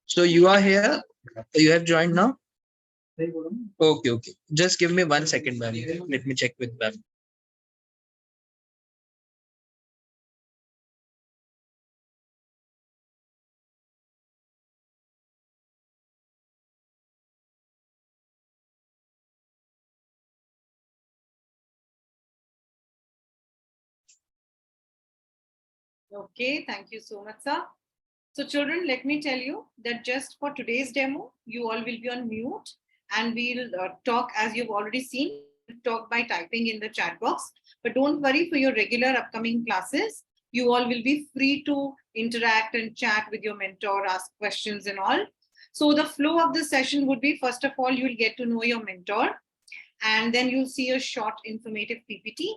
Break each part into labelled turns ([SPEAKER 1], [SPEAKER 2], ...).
[SPEAKER 1] So you are here? You have joined now? Okay, okay. Just give me 1 second, ma'am. Let me check with ma'am.
[SPEAKER 2] Okay, thank you so much, sir. So children, let me tell you that just for today's demo, you all will be on mute and we'll talk as you've already seen. We'll talk by typing in the chat box. But don't worry, for your regular upcoming classes, you all will be free to interact and chat with your mentor, ask questions and all. So the flow of the session would be, first of all, you'll get to know your mentor, and then you'll see a short informative PPT,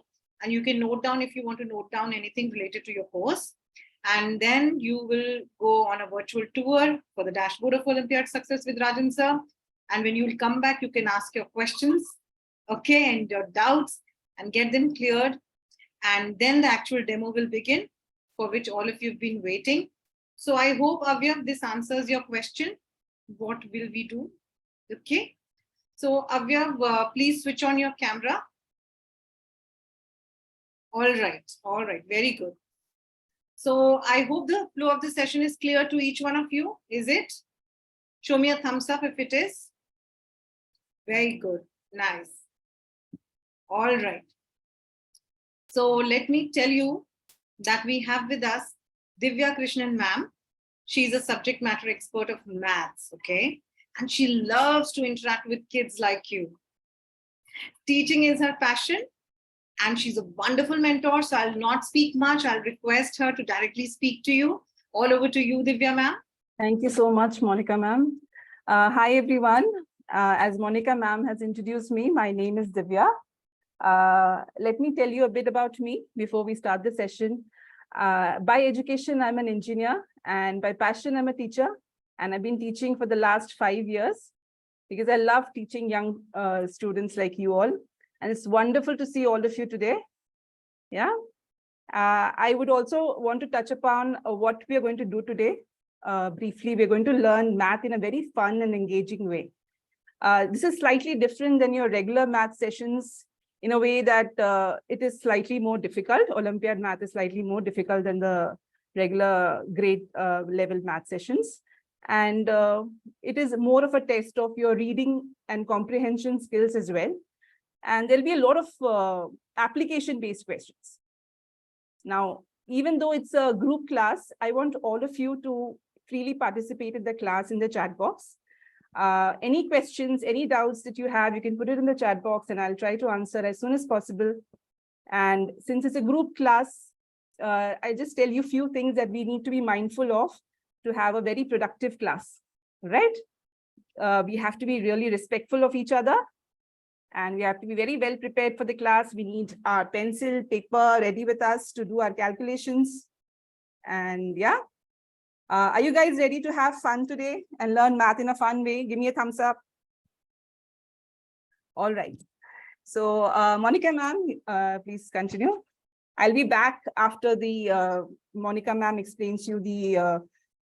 [SPEAKER 2] and you can note down if you want to note down anything related to your course. And then you will go on a virtual tour for the dashboard of Olympiad success with Rajan sir. And when you will come back, you can ask your questions, okay, and your doubts and get them cleared. And then the actual demo will begin, for which all of you have been waiting. So I hope, Avya, this answers your question. What will we do? Okay. So Avya, please switch on your camera. All right, very good. So I hope the flow of the session is clear to each one of you. Is it? Show me a thumbs up if it is. Very good, nice. All right. So let me tell you that we have with us Divya Krishnan ma'am. She's a subject matter expert of maths, okay? And she loves to interact with kids like you. Teaching is her passion, and she's a wonderful mentor. So I'll not speak much. I'll request her to directly speak to you. All over to you, Divya ma'am.
[SPEAKER 3] Thank you so much, Monica ma'am. Hi, everyone. As Monica ma'am has introduced me, my name is Divya. Let me tell you a bit about me before we start the session. By education, I'm an engineer, and by passion, I'm a teacher. And I've been teaching for the last 5 years because I love teaching young students like you all. And it's wonderful to see all of you today. Yeah. I would also want to touch upon what we are going to do today. Briefly, we're going to learn math in a very fun and engaging way. This is slightly different than your regular math sessions in a way that it is slightly more difficult. Olympiad math is slightly more difficult than the regular grade level math sessions. And it is more of a test of your reading and comprehension skills as well. And there'll be a lot of application-based questions. Now, even though it's a group class, I want all of you to freely participate in the class in the chat box. Any questions, any doubts that you have, you can put it in the chat box and I'll try to answer as soon as possible. And since it's a group class, I just tell you a few things that we need to be mindful of to have a very productive class, right? We have to be really respectful of each other. And we have to be very well prepared for the class. We need our pencil, paper ready with us to do our calculations. And yeah, are you guys ready to have fun today and learn math in a fun way? Give me a thumbs up. All right. So Monica ma'am, please continue. I'll be back after the Monica ma'am explains you the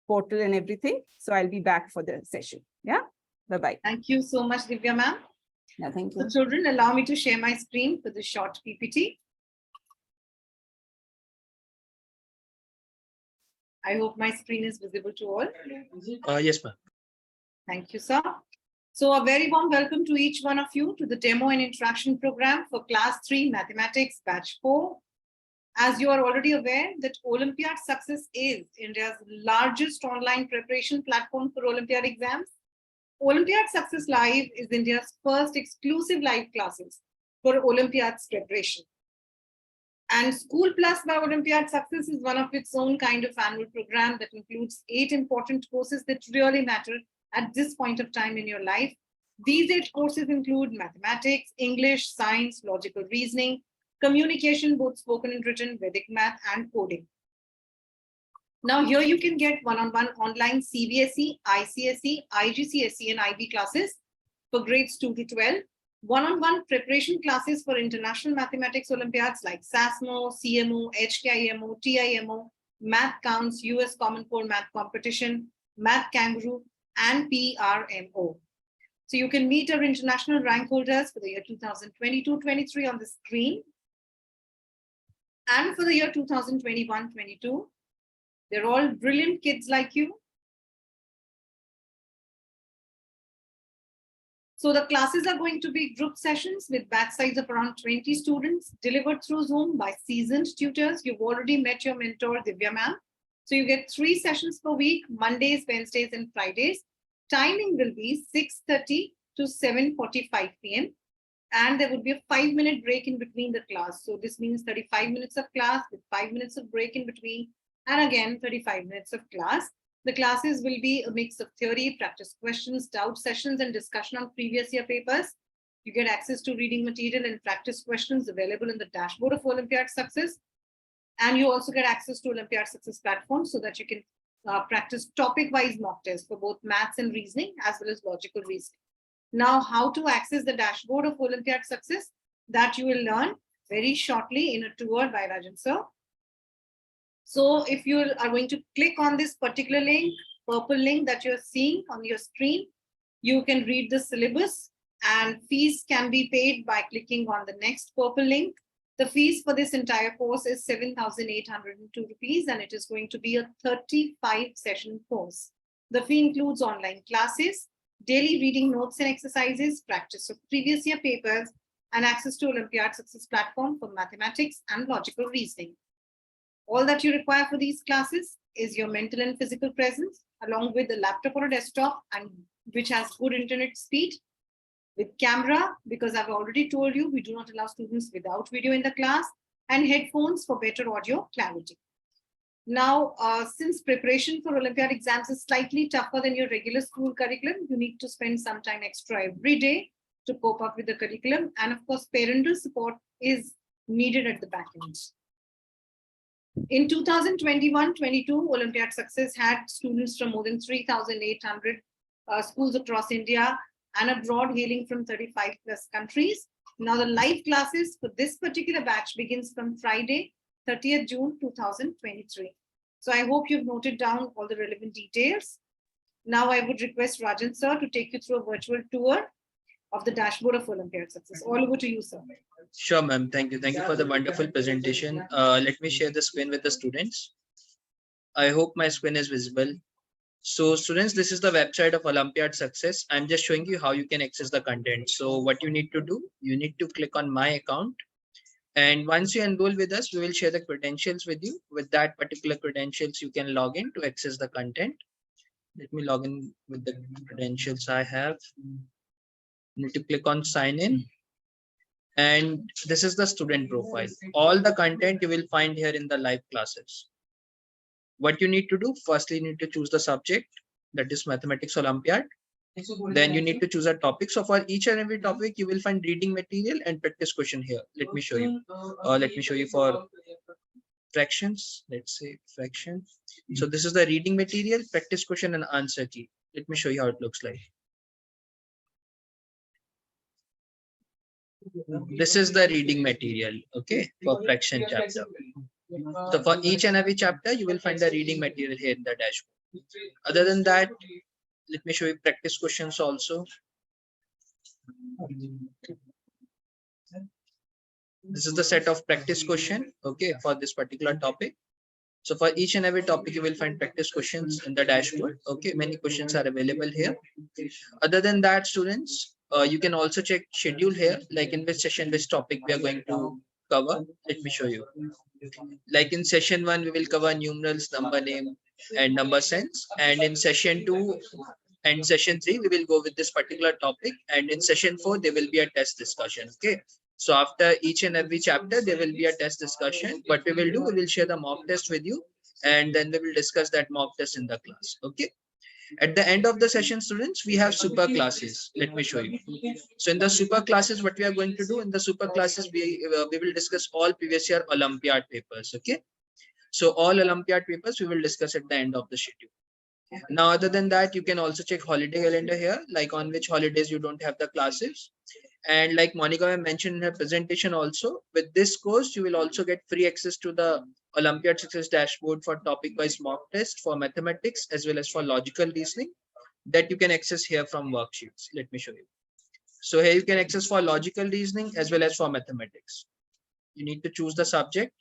[SPEAKER 3] portal and everything. So I'll be back for the session. Yeah, bye-bye.
[SPEAKER 2] Thank you so much, Divya ma'am.
[SPEAKER 3] Yeah, thank you.
[SPEAKER 2] So children, allow me to share my screen for the short PPT. I hope my screen is visible to all.
[SPEAKER 1] Yes, ma'am.
[SPEAKER 2] Thank you, sir. So a very warm welcome to each one of you to the demo and interaction program for Class 3 Mathematics Batch 4. As you are already aware that Olympiad Success is India's largest online preparation platform for Olympiad exams. Olympiad Success Live is India's first exclusive live classes for Olympiad's preparation. And School Plus by Olympiad Success is one of its own kind of annual program that includes 8 important courses that really matter at this point of time in your life. These 8 courses include mathematics, English, science, logical reasoning, communication, both spoken and written, Vedic math, and coding. Now here you can get one-on-one online CBSE, ICSE, IGCSE, and IB classes for grades 2 to 12. One-on-one preparation classes for international mathematics Olympiads like SASMO, CMO, HKIMO, TIMO, Math Counts, US Common Core Math Competition, Math Kangaroo, and PRMO. So you can meet our international rank holders for the year 2022-23 on the screen. And for the year 2021-22, they're all brilliant kids like you. So the classes are going to be group sessions with batch size of around 20 students delivered through Zoom by seasoned tutors. You've already met your mentor, Divya ma'am. So you get 3 sessions per week, Mondays, Wednesdays, and Fridays. Timing will be 6:30 to 7:45 p.m. And there would be a 5-minute break in between the class. So this means 35 minutes of class with 5 minutes of break in between, and again 35 minutes of class. The classes will be a mix of theory, practice questions, doubt sessions, and discussion on previous year papers. You get access to reading material and practice questions available in the dashboard of Olympiad Success. And you also get access to Olympiad Success platform so that you can practice topic-wise mock tests for both maths and reasoning, as well as logical reasoning. Now, how to access the dashboard of Olympiad Success, that you will learn very shortly in a tour by Rajan sir. So if you are going to click on this particular link, purple link that you're seeing on your screen, you can read the syllabus, and fees can be paid by clicking on the next purple link. The fees for this entire course is 7,802 rupees, and it is going to be a 35-session course. The fee includes online classes, daily reading notes and exercises, practice of previous year papers, and access to Olympiad Success platform for mathematics and logical reasoning. All that you require for these classes is your mental and physical presence, along with a laptop or a desktop, and which has good internet speed, with camera, because I've already told you, we do not allow students without video in the class, and headphones for better audio clarity. Now, since preparation for Olympiad exams is slightly tougher than your regular school curriculum, you need to spend some time extra every day to cope up with the curriculum. And of course, parental support is needed at the back end. In 2021-22, Olympiad Success had students from more than 3,800 schools across India and abroad, hailing from 35 plus countries. Now the live classes for this particular batch begins from Friday, 30th June 2023. So I hope you've noted down all the relevant details. Now I would request Rajan sir to take you through a virtual tour of the dashboard of Olympiad Success. All over to you, sir.
[SPEAKER 1] Sure, ma'am. Thank you. Thank you for the wonderful presentation. Let me share the screen with the students. I hope my screen is visible. So students, this is the website of Olympiad Success. I'm just showing you how you can access the content. So what you need to do, you need to click on my account. And once you enroll with us, we will share the credentials with you. With that particular credentials, you can log in to access the content. Let me log in with the credentials I have. You need to click on sign in. And this is the student profile. All the content you will find here in the live classes. What you need to do, firstly, you need to choose the subject, that is Mathematics Olympiad. Then you need to choose a topic. So for each and every topic, you will find reading material and practice question here. Let me show you. Let me show you for fractions. Let's say fraction. So this is the reading material, practice question and answer key. Let me show you how it looks like. This is the reading material, okay, for fraction chapter. So for each and every chapter, you will find the reading material here in the dashboard. Other than that, let me show you practice questions also. This is the set of practice question, okay, for this particular topic. So for each and every topic, you will find practice questions in the dashboard. Okay, many questions are available here. Other than that, students, you can also check schedule here, like in which session, which topic we are going to cover. Let me show you. Like in session 1, we will cover numerals, number name, and number sense. And in session 2 and session 3, we will go with this particular topic. And in session 4, there will be a test discussion. Okay. So after each and every chapter, there will be a test discussion. What we will do, we will share the mock test with you, and then we will discuss that mock test in the class. Okay. At the end of the session, students, we have super classes. Let me show you. So in the super classes, what we are going to do in the super classes, we will discuss all previous year Olympiad papers. Okay. So all Olympiad papers we will discuss at the end of the schedule. Now, other than that, you can also check holiday calendar here, like on which holidays you don't have the classes. And like Monica mentioned in her presentation also, with this course, you will also get free access to the Olympiad Success Dashboard for topic-wise mock test for mathematics as well as for logical reasoning that you can access here from worksheets. Let me show you. So here you can access for logical reasoning as well as for mathematics. You need to choose the subject,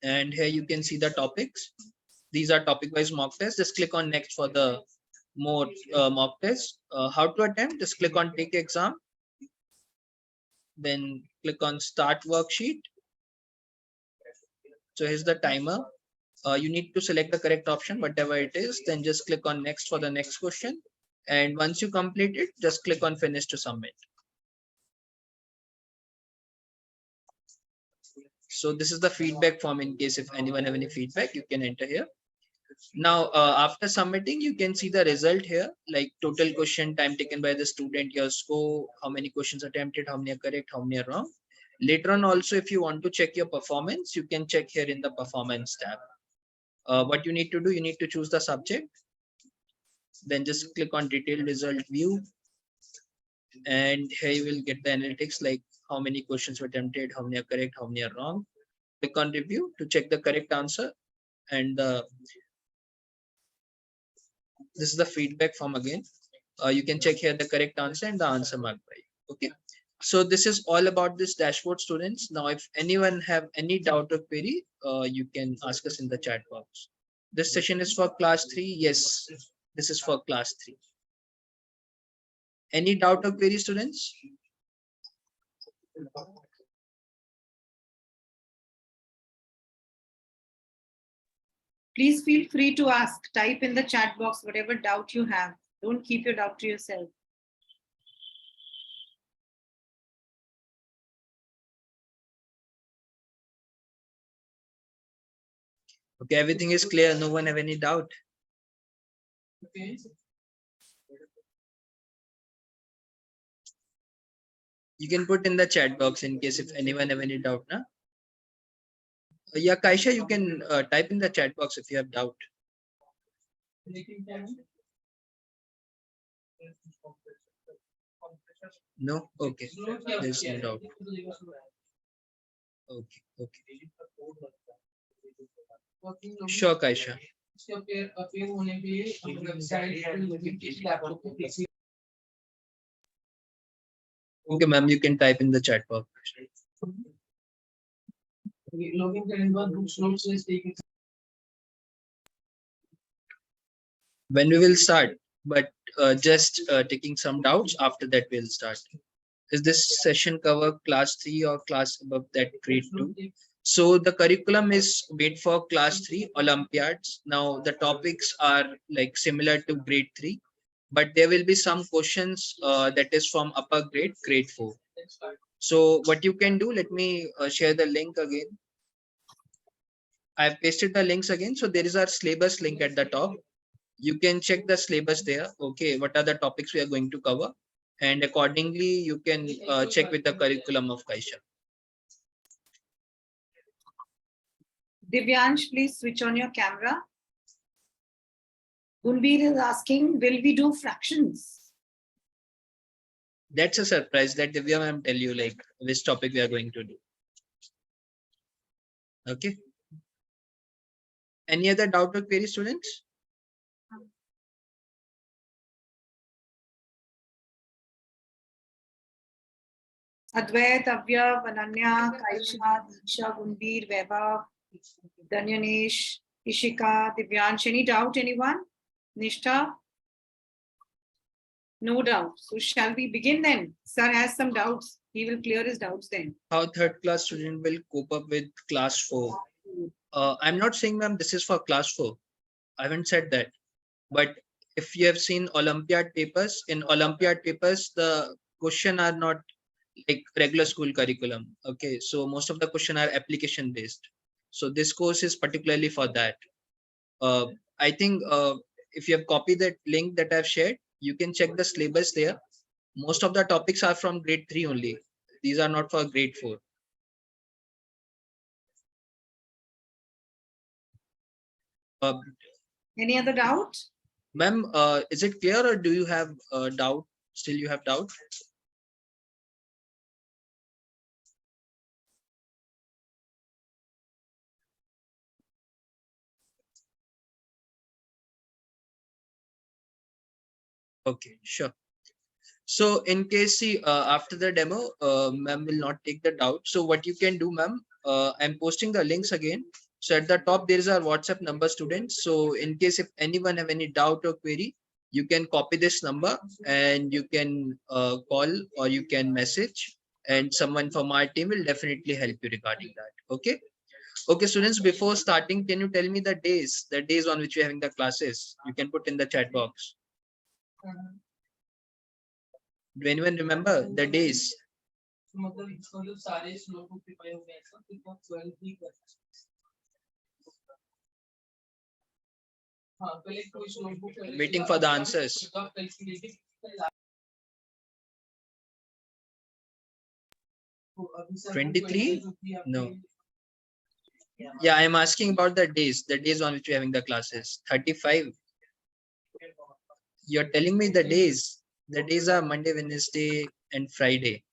[SPEAKER 1] and here you can see the topics. These are topic-wise mock tests. Just click on next for the more mock tests. How to attempt? Just click on take exam. Then click on start worksheet. So here's the timer. You need to select the correct option, whatever it is. Then just click on next for the next question. And once you complete it, just click on finish to submit. So this is the feedback form. In case if anyone have any feedback, you can enter here. Now, after submitting, you can see the result here, like total question time taken by the student, your score, how many questions attempted, how many are correct, how many are wrong. Later on also, if you want to check your performance, you can check here in the performance tab. What you need to do, you need to choose the subject. Then just click on detailed result view. And here you will get the analytics, like how many questions were attempted, how many are correct, how many are wrong. Click on review to check the correct answer. And this is the feedback form again. You can check here the correct answer and the answer marked by you. Okay. So this is all about this dashboard, students. Now, if anyone have any doubt or query, you can ask us in the chat box. This session is for class 3. Yes, this is for class 3. Any doubt or query, students?
[SPEAKER 2] Please feel free to ask. Type in the chat box whatever doubt you have. Don't keep your doubt to yourself.
[SPEAKER 1] Okay, everything is clear. No one have any doubt. You can put in the chat box in case if anyone have any doubt. Na? Yeah, Kaisha, you can type in the chat box if you have doubt. No? Okay. There's no doubt. Okay. Okay. Sure, Kaisha. Okay, ma'am, you can type in the chat box. When we will start, but just taking some doubts. After that, we'll start. Is this session cover class 3 or class above that, grade 2? So the curriculum is made for class 3 Olympiads. Now the topics are like similar to grade 3, but there will be some questions that is from upper grade, grade 4. So what you can do, let me share the link again. I've pasted the links again. So there is our syllabus link at the top. You can check the syllabus there. Okay, what are the topics we are going to cover? And accordingly, you can check with the curriculum of Kaisha.
[SPEAKER 2] Divyansh, please switch on your camera. Gunbir is asking, will we do fractions?
[SPEAKER 1] That's a surprise that Divya ma'am tell you like which topic we are going to do. Okay. Any other doubt or query, students?
[SPEAKER 2] Advait, Avya, Vananya, Kaisha, Disha, Gunbir, Vaibhav, Danyanesh, Ishika, Divyansh. Any doubt, anyone? Nishtha? No doubt. So shall we begin then? Sir has some doubts. He will clear his doubts then.
[SPEAKER 1] How third class student will cope up with class 4? I'm not saying, ma'am, this is for class 4. I haven't said that. But if you have seen Olympiad papers, in Olympiad papers, the question are not like regular school curriculum. Okay, so most of the question are application based. So this course is particularly for that. I think if you have copied that link that I've shared, you can check the syllabus there. Most of the topics are from grade 3 only. These are not for grade 4.
[SPEAKER 2] Any other doubt?
[SPEAKER 1] Ma'am, is it clear or do you have doubt? Still you have doubt? Okay, sure. So in case after the demo, ma'am will not take the doubt. So what you can do, ma'am, I'm posting the links again. So at the top, there is our WhatsApp number, students. So in case if anyone have any doubt or query, you can copy this number and you can call or you can message, and someone from our team will definitely help you regarding that. Okay. Okay, students, before starting, can you tell me the days on which you're having the classes? You can put in the chat box. Do anyone remember the days? Waiting for the answers. 23? No. Yeah, I'm asking about the days on which you're having the classes. 35. You're telling me the days. The days are Monday, Wednesday, and Friday.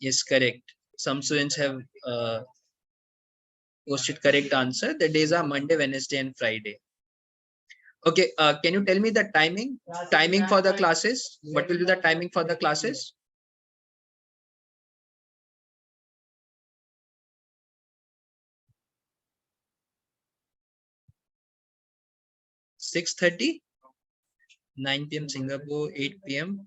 [SPEAKER 1] Yes, correct. Some students have posted correct answer. The days are Monday, Wednesday, and Friday. Okay, can you tell me the timing? Timing for the classes? What will be the timing for the classes? (6:30), 9 p.m. Singapore, 8 p.m.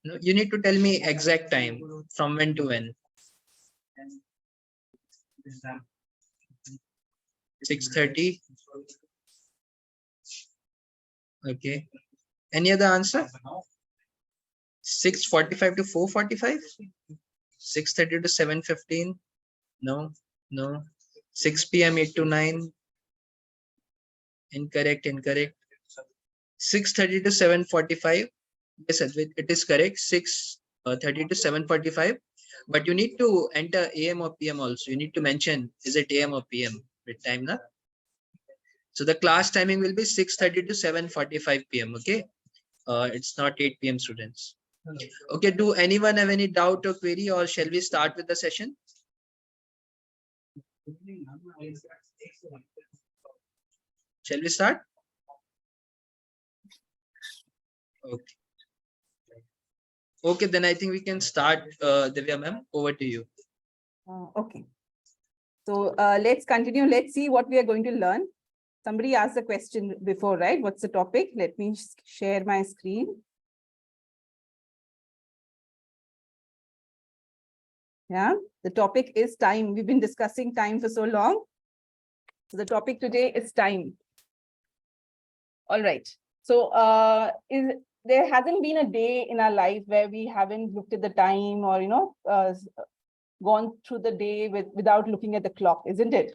[SPEAKER 1] No, you need to tell me exact time from when to when. 6:30. Okay. Any other answer? 6:45 to 4:45. 6:30 to 7:15. No, no. 6 p.m. 8 to 9. Incorrect, incorrect. 6:30 to 7:45. Yes, it is correct. 6:30 to 7:45. But you need to enter AM or PM also. You need to mention, is it AM or PM with time, na? So the class timing will be 6:30 to 7:45 p.m. Okay. It's not 8 p.m. students. Okay. Do anyone have any doubt or query, or shall we start with the session? Shall we start? Okay. Okay, then I think we can start. Divya ma'am, over to you.
[SPEAKER 3] Okay. So let's continue. Let's see what we are going to learn. Somebody asked a question before, right? What's the topic? Let me share my screen. Yeah, the topic is time. We've been discussing time for so long. So the topic today is time. All right. So there hasn't been a day in our life where we haven't looked at the time or, gone through the day without looking at the clock, isn't it?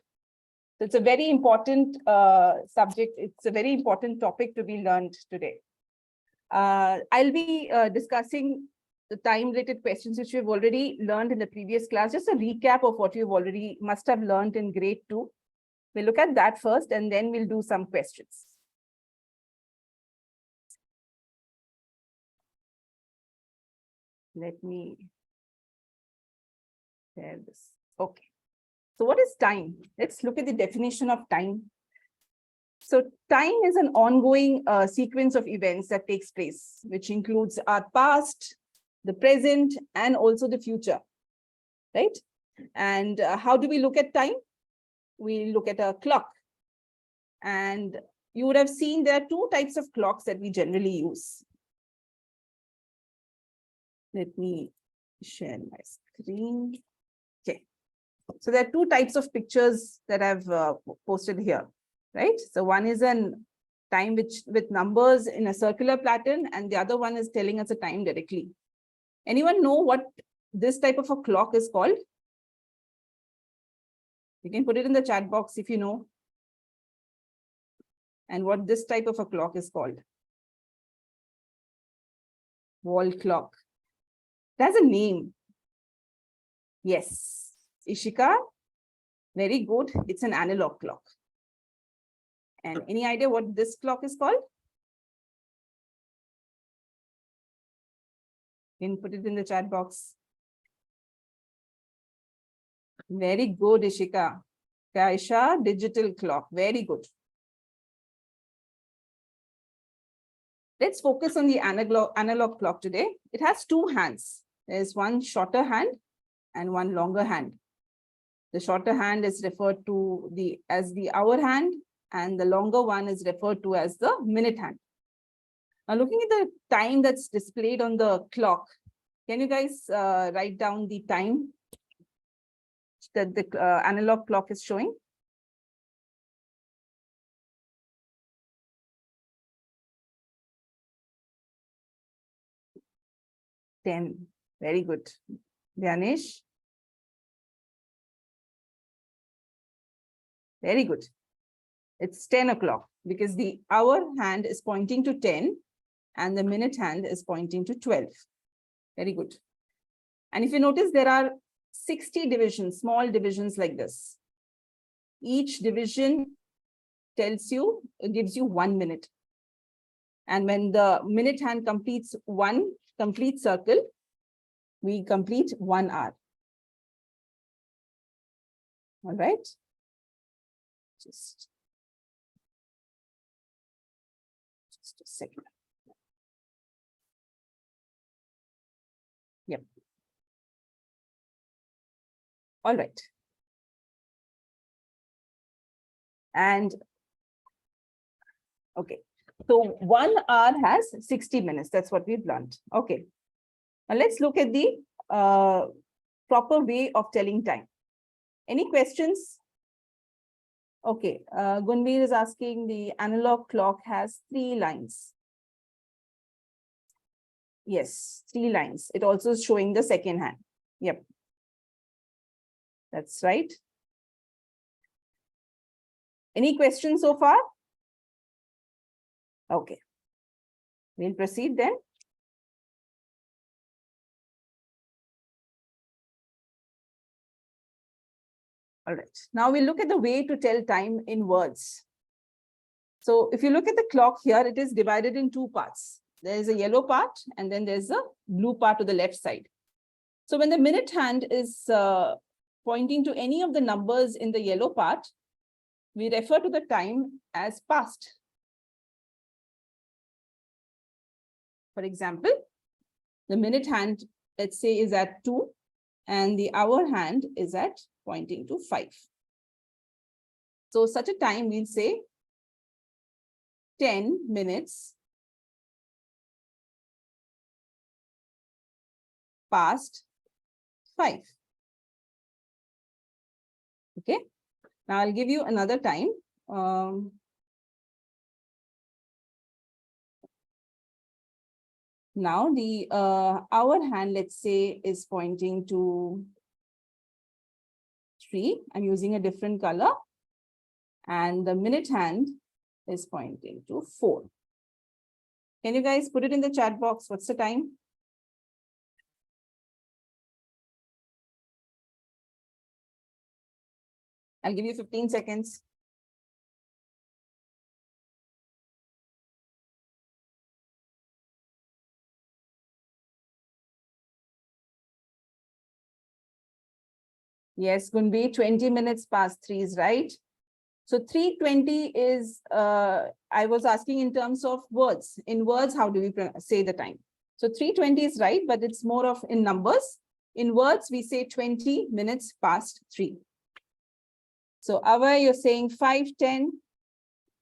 [SPEAKER 3] So it's a very important subject. It's a very important topic to be learned today. I'll be discussing the time-related questions which we've already learned in the previous class. Just a recap of what you've already must have learned in grade 2. We'll look at that first, and then we'll do some questions. Let me share this. Okay. So what is time? Let's look at the definition of time. So time is an ongoing sequence of events that takes place, which includes our past, the present, and also the future, right? And how do we look at time? We look at a clock. And you would have seen there are two types of clocks that we generally use. Let me share my screen. Okay. So there are two types of pictures that I've posted here, right? So one is an time with numbers in a circular pattern, and the other one is telling us a time directly. Anyone know what this type of a clock is called? You can put it in the chat box if you know. And what this type of a clock is called? Wall clock. It has a name. Yes. Ishika, very good. It's an analog clock. And any idea what this clock is called? You can put it in the chat box. Very good, Ishika. Kaisha, digital clock. Very good. Let's focus on the analog clock today. It has two hands. There's one shorter hand and one longer hand. The shorter hand is referred to as the hour hand, and the longer one is referred to as the minute hand. Now, looking at the time that's displayed on the clock, can you guys write down the time that the analog clock is showing? Ten. Very good. Danish. Very good. It's 10 o'clock because the hour hand is pointing to 10 and the minute hand is pointing to 12. Very good. And if you notice, there are 60 divisions, small divisions like this. Each division gives you 1 minute. And when the minute hand completes one complete circle, we complete 1 hour. All right. Just a second. Yep. All right. And okay. So 1 hour has 60 minutes. That's what we've learned. Okay. Now let's look at the proper way of telling time. Any questions? Okay. Gunbir is asking, the analog clock has 3 lines. Yes, 3 lines. It also is showing the second hand. Yep. That's right. Any questions so far? Okay. We'll proceed then. All right. Now we'll look at the way to tell time in words. So if you look at the clock here, it is divided in 2 parts. There is a yellow part and then there's a blue part to the left side. So when the minute hand is pointing to any of the numbers in the yellow part, we refer to the time as past. For example, the minute hand, let's say, is at 2 and the hour hand is at pointing to 5. So such a time we'll say 10 minutes past 5. Okay. Now I'll give you another time. Now the hour hand, let's say, is pointing to 3. I'm using a different color. And the minute hand is pointing to 4. Can you guys put it in the chat box? What's the time? I'll give you 15 seconds. Yes, going to be 20 minutes past 3 is right. So 3:20 is, I was asking in terms of words. In words, how do we say the time? So 3:20 is right, but it's more of in numbers. In words, we say 20 minutes past 3. So Ava, you're saying 5:10.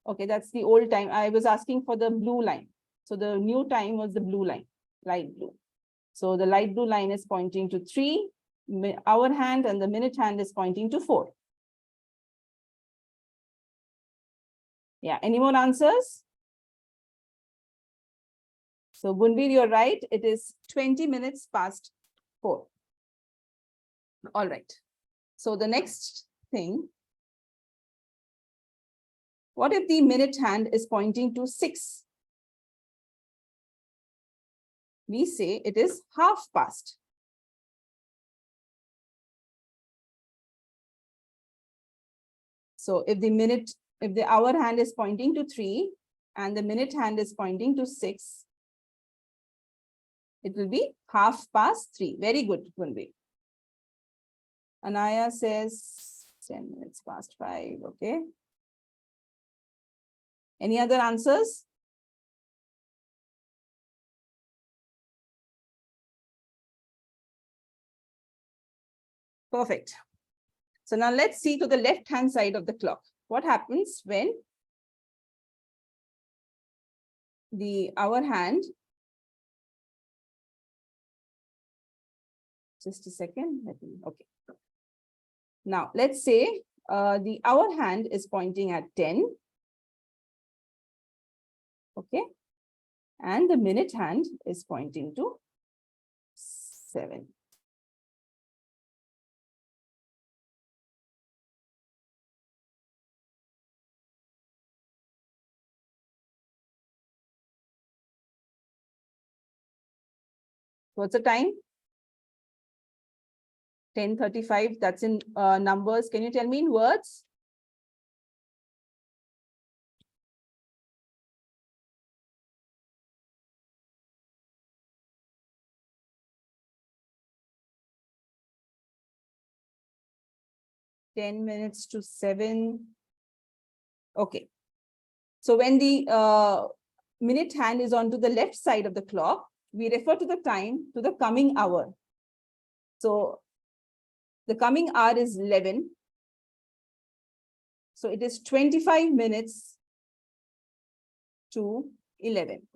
[SPEAKER 3] Okay, that's the old time. I was asking for the blue line. So the new time was the blue line, light blue. So the light blue line is pointing to 3, hour hand, and the minute hand is pointing to 4. Yeah, any more answers? So Gunbir, you're right. It is 20 minutes past 4. All right. So the next thing, what if the minute hand is pointing to 6? We say it is half past. So if the hour hand is pointing to 3 and the minute hand is pointing to 6, it will be half past 3. Very good, Gunbir. Anaya says 10 minutes past 5. Okay. Any other answers? Perfect. So now let's see to the left-hand side of the clock. What happens when the hour hand, just a second, okay. Now let's say the hour hand is pointing at 10. Okay. And the minute hand is pointing to 7. What's the time? 10:35. That's in numbers. Can you tell me in words? Ten minutes to 7. Okay. So when the minute hand is onto the left side of the clock, we refer to the time to the coming hour. So the coming hour is 11. So it is 25 minutes to 11.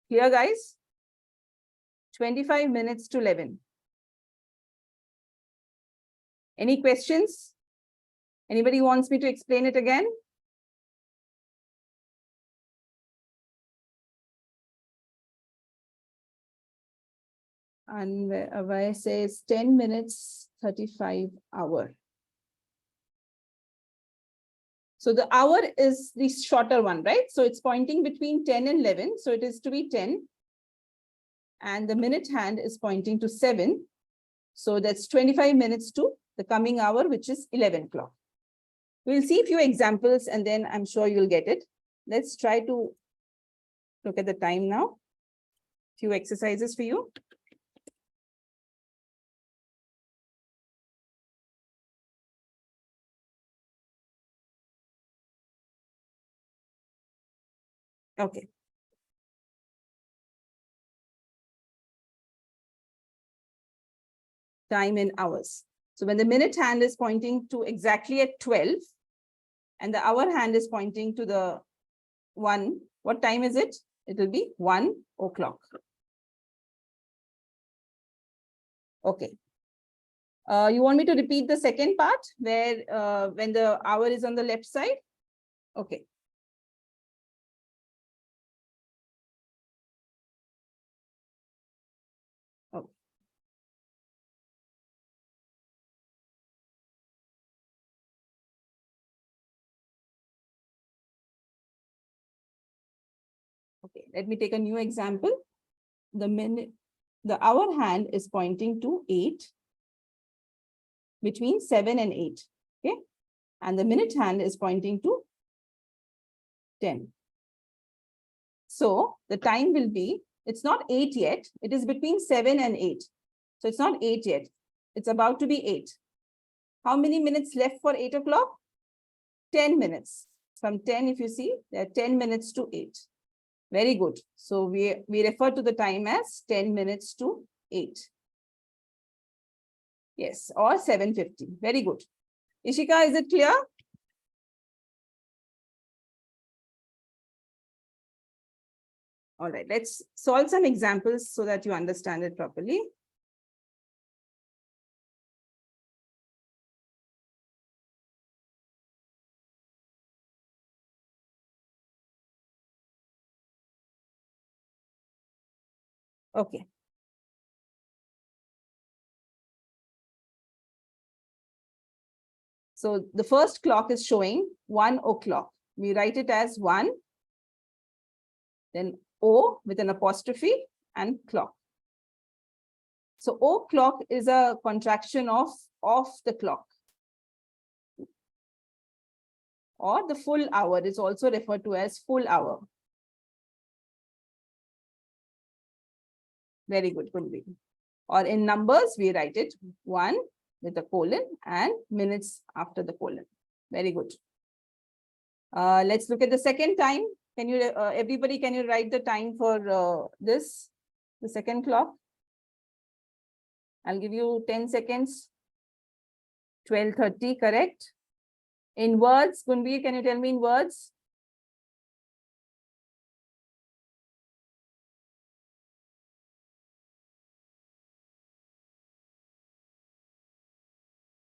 [SPEAKER 3] Clear, guys? 25 minutes to 11. Any questions? Anybody wants me to explain it again? And where it says 10 minutes, 35 hour. So the hour is the shorter one, right? So it's pointing between 10 and 11. So it is to be 10. And the minute hand is pointing to 7. So that's 25 minutes to the coming hour, which is 11 o'clock. We'll see a few examples and then I'm sure you'll get it. Let's try to look at the time now. Few exercises for you. Okay. Time in hours. So when the minute hand is pointing to exactly at 12 and the hour hand is pointing to the 1, what time is it? It will be 1 o'clock. Okay. You want me to repeat the second part where when the hour is on the left side? Okay. Oh. Okay, let me take a new example. The hour hand is pointing to 8, between 7 and 8. Okay. And the minute hand is pointing to 10. So the time will be, it's not 8 yet. It is between 7 and 8. So it's not 8 yet. It's about to be 8. How many minutes left for 8 o'clock? 10 minutes. From 10, if you see, there are 10 minutes to 8. Very good. So we refer to the time as 10 minutes to 8. Yes, or 7:50. Very good. Ishika, is it clear? All right, let's solve some examples so that you understand it properly. Okay. So the first clock is showing 1 o'clock. We write it as 1, then O with an apostrophe and clock. So o'clock is a contraction of the clock. Or the full hour is also referred to as full hour. Very good, Kunvi. Or in numbers, we write it 1 with a colon and minutes after the colon. Very good. Let's look at the second time. Can you, everybody, can you write the time for this, the second clock? I'll give you 10 seconds. 12:30, correct? In words, Gunbir, can you tell me in words?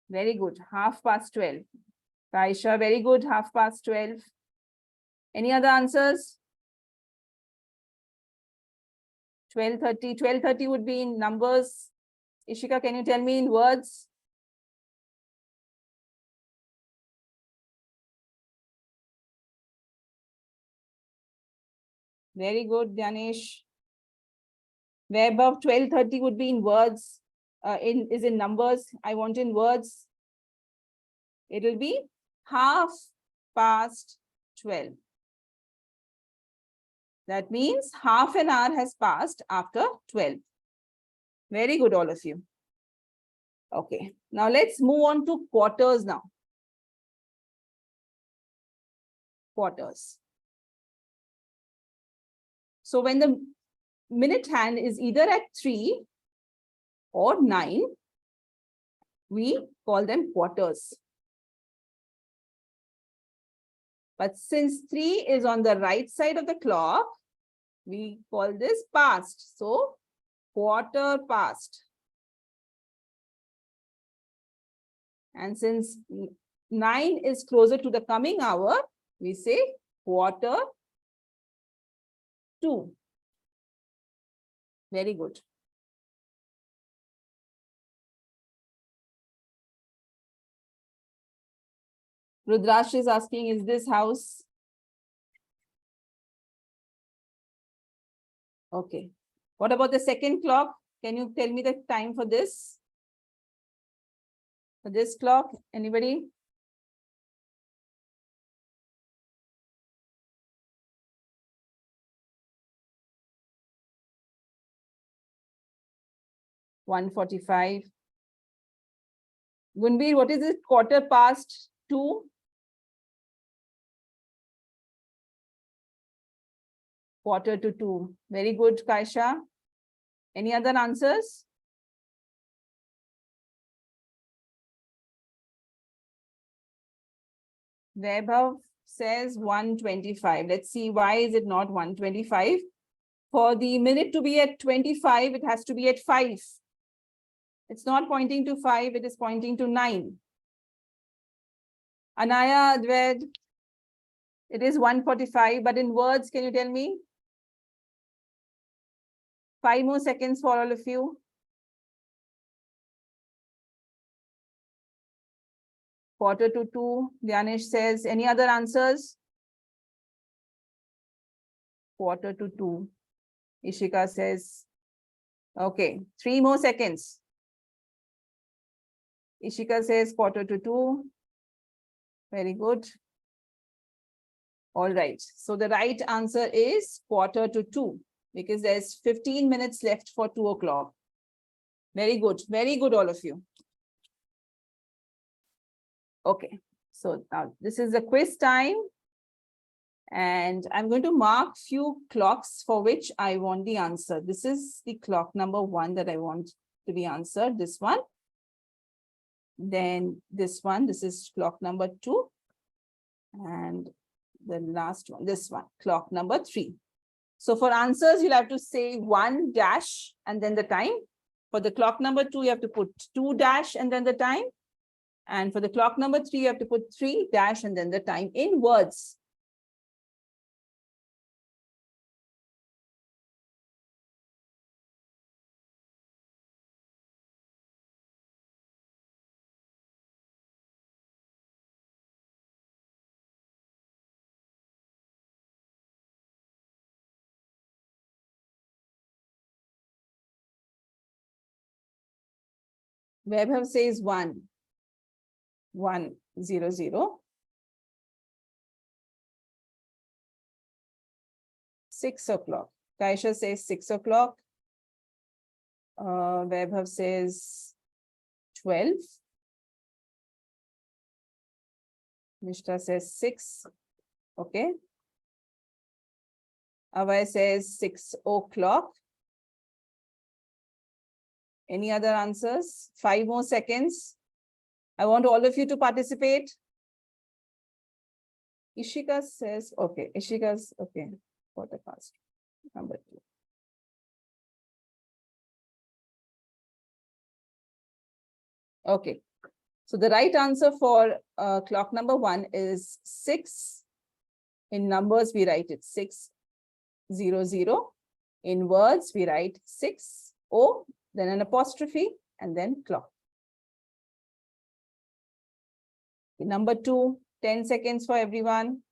[SPEAKER 3] Very good. 12:30. Kaisha, very good. 12:30. Any other answers? 12:30. 12:30 would be in numbers. Ishika, can you tell me in words? Very good, Ganesh. Vaibhav, 12:30 would be in words. Is in numbers. I want in words. It will be 12:30. That means half an hour has passed after 12. Very good, all of you. Okay, now let's move on to quarters now. Quarters. So when the minute hand is either at 3 or 9, we call them quarters. But since 3 is on the right side of the clock, we call this past. So quarter past. And since 9 is closer to the coming hour, we say quarter to. Very good. Rudrash is asking, is this house? Okay. What about the second clock? Can you tell me the time for this? For this clock, anybody? (1:45). Gunbir, what is it? Quarter past 2? Quarter to 2. Very good, Kaisha. Any other answers? Vaibhav says 1:25. Let's see, why is it not 1:25? For the minute to be at 25, it has to be at 5. It's not pointing to 5, it is pointing to 9. Anaya, Adved, it is 1:45, but in words, can you tell me? 5 more seconds for all of you. Quarter to 2, Ganesh says. Any other answers? Quarter to 2. Ishika says. Okay, 3 more seconds. Ishika says quarter to 2. Very good. All right. So the right answer is quarter to 2, because there's 15 minutes left for 2 o'clock. Very good. Very good, all of you. Okay. So now this is the quiz time. And I'm going to mark few clocks for which I want the answer. This is the clock number 1 that I want to be answered. This one. Then this one. This is clock number 2. And the last one, this one, clock number 3. So for answers, you'll have to say 1 dash and then the time. For the clock number 2, you have to put 2 dash and then the time. And for the clock number 3, you have to put 3 dash and then the time in words. Vaibhav says 1. 1, 0, 0. 6 o'clock. Kaisha says 6 o'clock. Vaibhav says 12. Mishta says 6. Okay. Avay says 6 o'clock. Any other answers? 5 more seconds. I want all of you to participate. Ishika says, okay, Ishika's, okay, quarter past, number 2. Okay, so the right answer for clock number 1 is 6. In numbers, we write it 600. In words, we write 6O, then an apostrophe, and then clock. Number 2, 10 seconds for everyone.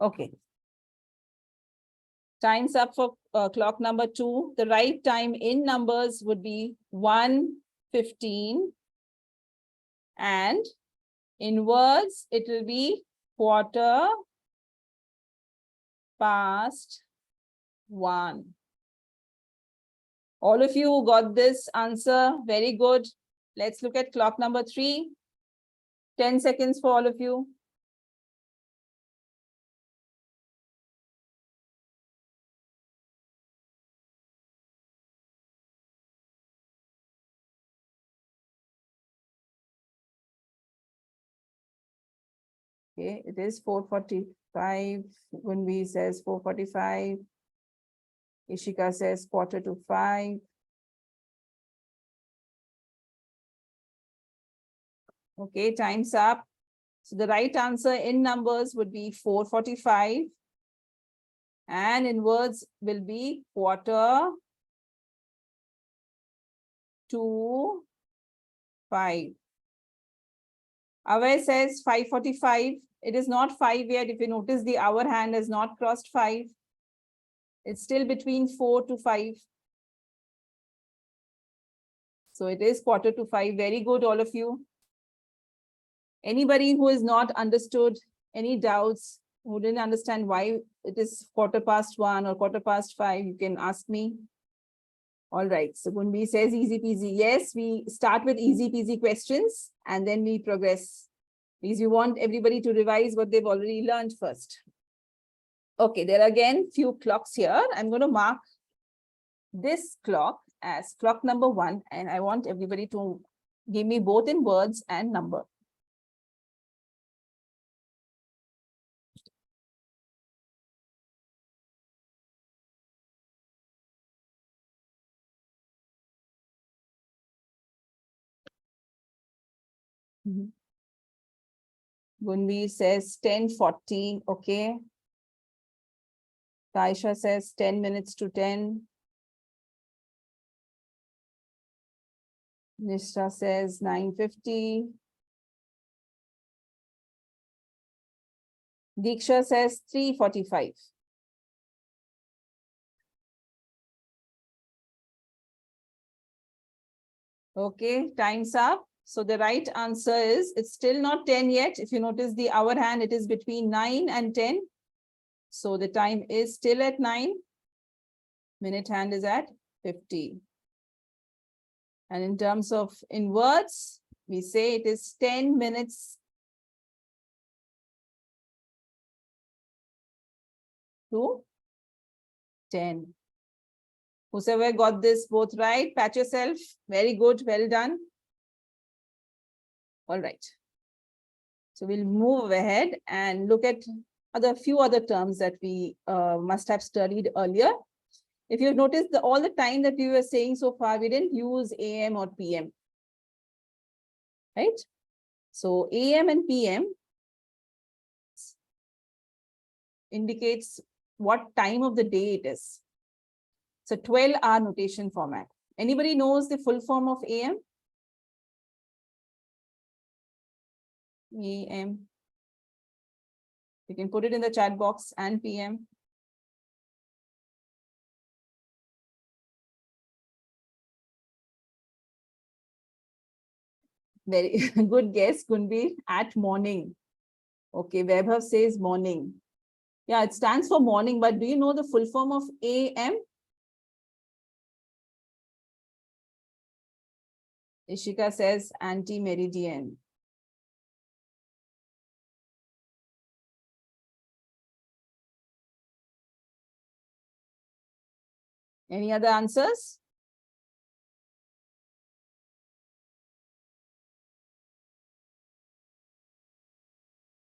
[SPEAKER 3] Okay. Time's up for clock number 2. The right time in numbers would be 1:15. And in words, it will be 1:15. All of you got this answer. Very good. Let's look at clock number 3. 10 seconds for all of you. Okay, it is 4:45. Gunvi says 4:45. Ishika says 4:45. Okay, time's up. So the right answer in numbers would be 4:45. And in words will be 4:45. Avay says 5:45. It is not 5 yet. If you notice, the hour hand has not crossed 5. It's still between 4 to 5. So it is 4:45. Very good, all of you. Anybody who has not understood, any doubts, who didn't understand why it is 1:15 or 5:15, you can ask me. All right, so Gunbi says easy peasy. Yes, we start with easy peasy questions and then we progress. Because you want everybody to revise what they've already learned first. Okay, there are again few clocks here. I'm going to mark this clock as clock number 1, and I want everybody to give me both in words and number. Gunbi says 10:40. Okay. Taisha says 10 minutes to 10. Nishta says 9:50. Diksha says 3:45. Okay, time's up. So the right answer is, it's still not 10 yet. If you notice the hour hand, it is between 9 and 10. So the time is still at 9. Minute hand is at 50. And in terms of in words, we say it is 10 minutes to 10. Whoever got this both right, pat yourself. Very good, well done. All right. So we'll move ahead and look at few other terms that we must have studied earlier. If you've noticed, all the time that we were saying so far, we didn't use AM or PM. Right? So AM and PM indicates what time of the day it is. It's a 12-hour notation format. Anybody knows the full form of AM? AM. You can put it in the chat box, and PM. Very good guess, Gunbir. At morning. Okay, Vaibhav says morning. Yeah, it stands for morning, but do you know the full form of AM? Ishika says anti-meridian. Any other answers?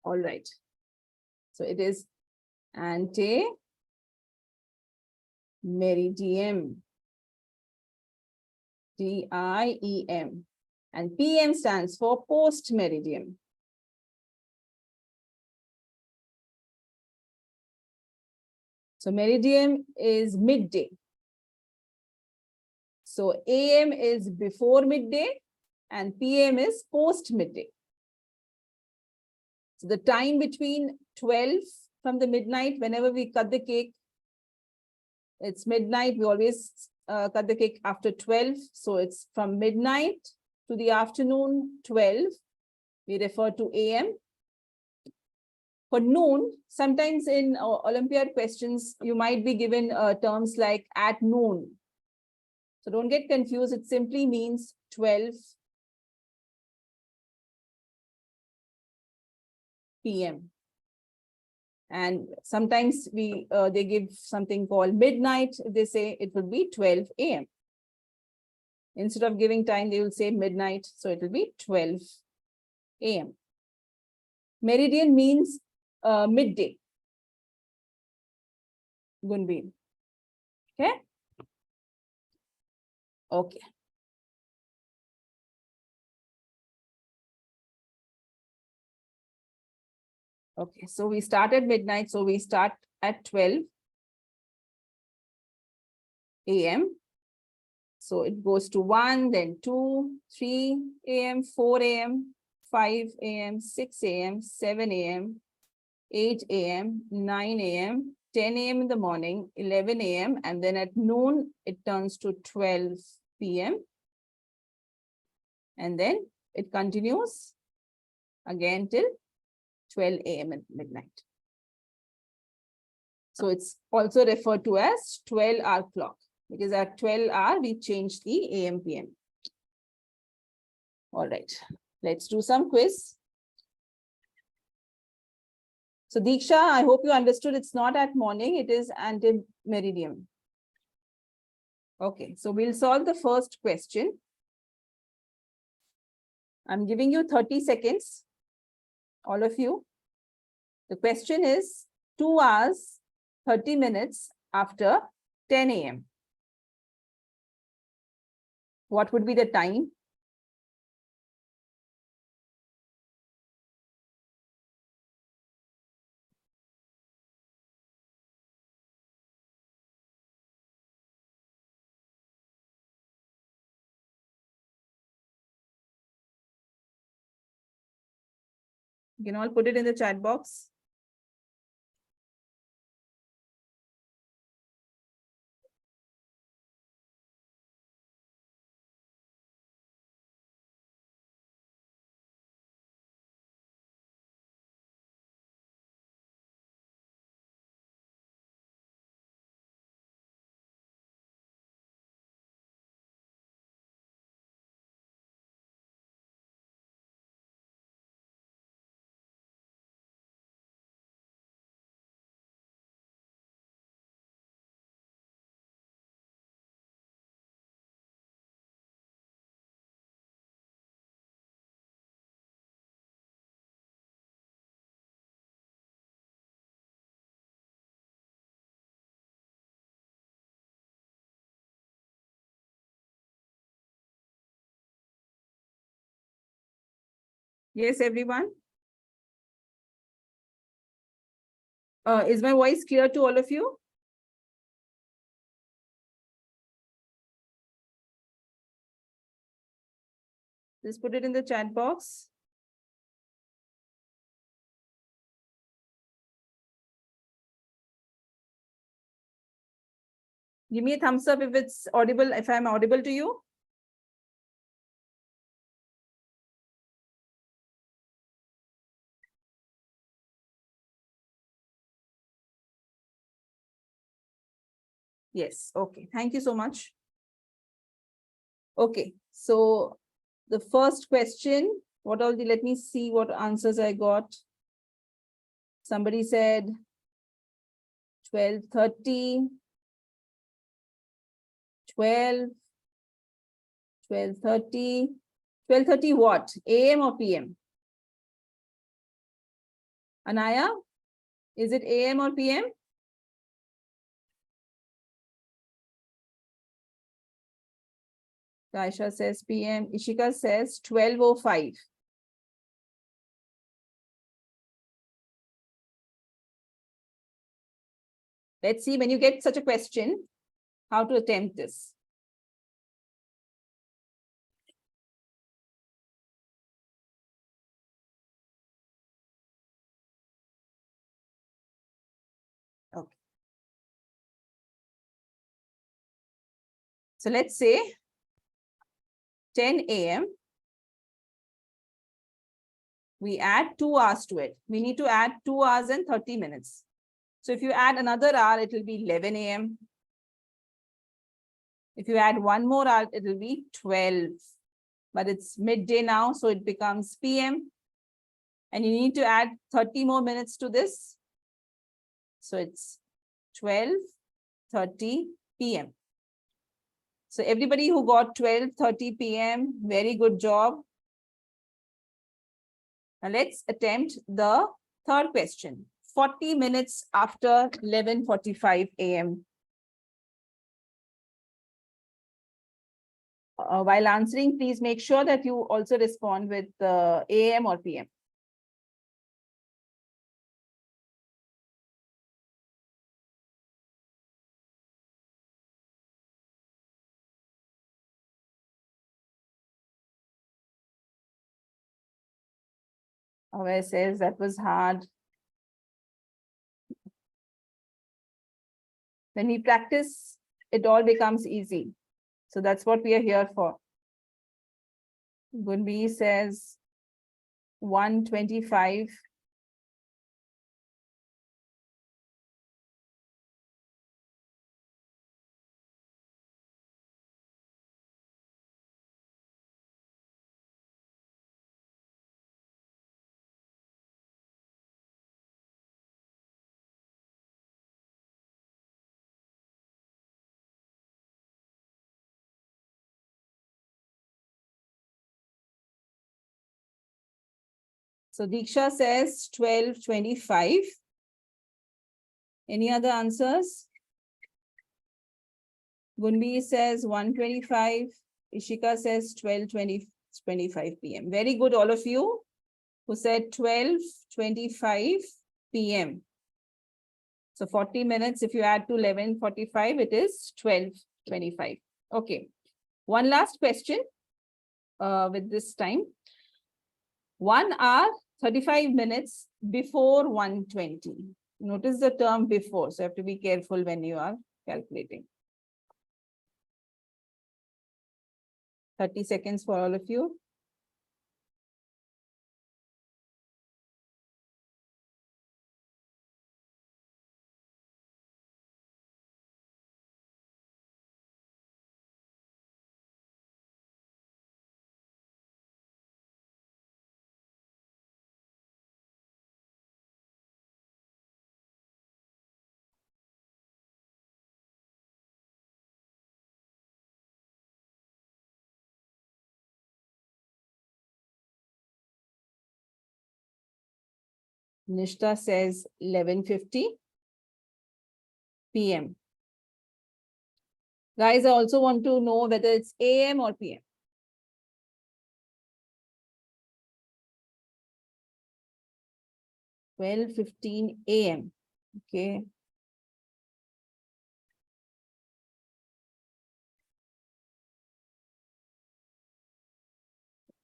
[SPEAKER 3] All right. So it is anti-meridian. DIEM. And PM stands for post-meridian. So meridian is midday. So AM is before midday and PM is post midday. So the time between 12 from the midnight, whenever we cut the cake, it's midnight. We always cut the cake after 12. So it's from midnight to the afternoon 12. We refer to AM. For noon, sometimes in Olympiad questions, you might be given terms like at noon. So don't get confused. It simply means 12 p.m. And sometimes they give something called midnight. They say it will be 12 a.m. Instead of giving time, they will say midnight. So it will be 12 a.m. Meridian means midday. Gunbir. Okay. Okay. Okay, so we start at midnight. So we start at 12 a.m. So it goes to 1, then 2, 3 a.m., 4 a.m., 5 a.m., 6 a.m., 7 a.m., 8 a.m., 9 a.m., 10 a.m. in the morning, 11 a.m. And then at noon, it turns to 12 p.m. And then it continues again till 12 a.m. at midnight. So it's also referred to as 12-hour clock because at 12 hour, we change the AM PM. All right, let's do some quiz. So Diksha, I hope you understood it's not at morning, it is anti-meridian. Okay, so we'll solve the first question. I'm giving you 30 seconds, all of you. The question is 2 hours, 30 minutes after 10 a.m. What would be the time? You can all put it in the chat box. Yes, everyone. Is my voice clear to all of you? Just put it in the chat box. Give me a thumbs up if it's audible, if I'm audible to you. Yes. Okay. Thank you so much. Okay. So the first question, what all the, let me see what answers I got. Somebody said 12:30, 12, 12:30, 12:30 what? AM or PM? Anaya, is it AM or PM? Aisha says PM. Ishika says 12:05. Let's see when you get such a question, how to attempt this. Okay. So let's say 10 a.m. We add 2 hours to it. We need to add 2 hours and 30 minutes. So if you add another hour, it will be 11 a.m. If you add one more hour, it will be 12. But it's midday now, so it becomes PM. And you need to add 30 more minutes to this. So it's 12:30 p.m. So everybody who got 12:30 p.m., very good job. Now let's attempt the third question. 40 minutes after 11:45 a.m. While answering, please make sure that you also respond with AM or PM. Where says that was hard. When we practice, it all becomes easy. So that's what we are here for. Gunbi says 1:25. So Diksha says 12:25. Any other answers? Gunbi says 1:25. Ishika says 12:25 p.m. Very good, all of you who said 12:25 p.m. So 40 minutes, if you add to 11:45, it is 12:25. Okay. One last question with this time. 1 hour, 35 minutes before 1:20. Notice the term before, so you have to be careful when you are calculating. 30 seconds for all of you. Nishta says 11:50 p.m. Guys, I also want to know whether it's AM or PM. (12:15 a.m.) Okay.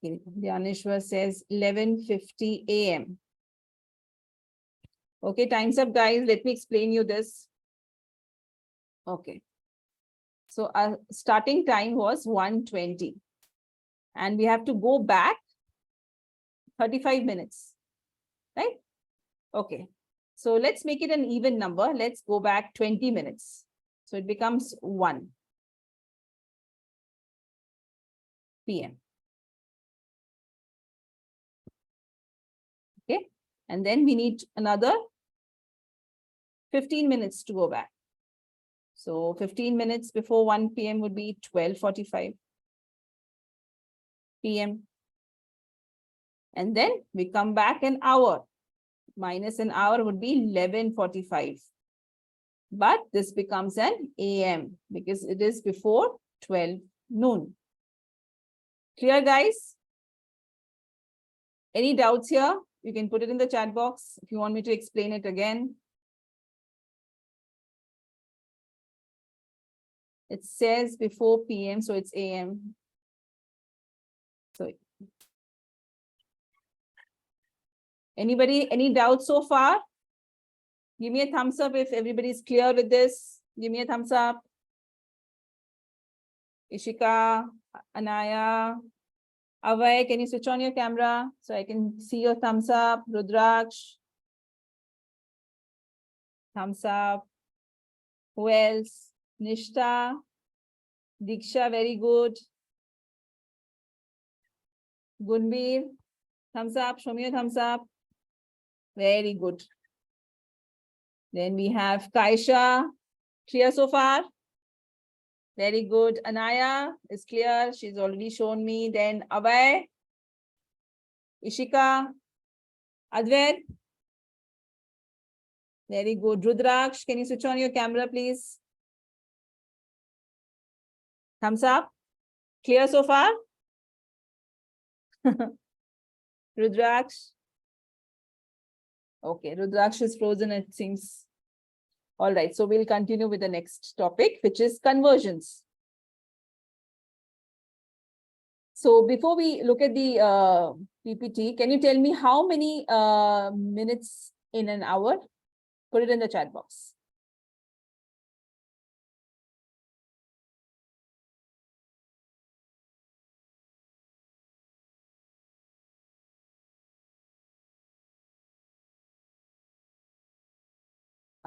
[SPEAKER 3] Okay. Dhaneshwar says 11:50 a.m. Okay, time's up, guys. Let me explain you this. Okay. So our starting time was 1:20. And we have to go back 35 minutes, right? Okay. So let's make it an even number. Let's go back 20 minutes. So it becomes 1 p.m. Okay. And then we need another 15 minutes to go back. So 15 minutes before 1 p.m. would be 12:45 p.m. And then we come back an hour. Minus an hour would be 11:45. But this becomes an AM because it is before 12 noon. Clear, guys? Any doubts here? You can put it in the chat box if you want me to explain it again. It says before PM, so it's AM. So anybody, any doubts so far? Give me a thumbs up if everybody's clear with this. Give me a thumbs up. Ishika, Anaya, Avay, can you switch on your camera so I can see your thumbs up? Rudraksh, thumbs up. Who else? Nishta, Diksha, very good. Gunbir, thumbs up. Show me your thumbs up. Very good. Then we have Kaisha. Clear so far? Very good. Anaya is clear. She's already shown me. Then Avay, Ishika, Advait. Very good. Rudraksh, can you switch on your camera, please? Thumbs up. Clear so far? Rudraksh. Okay, Rudraksh is frozen, it seems. All right, so we'll continue with the next topic, which is conversions. So before we look at the PPT, can you tell me how many minutes in an hour? Put it in the chat box.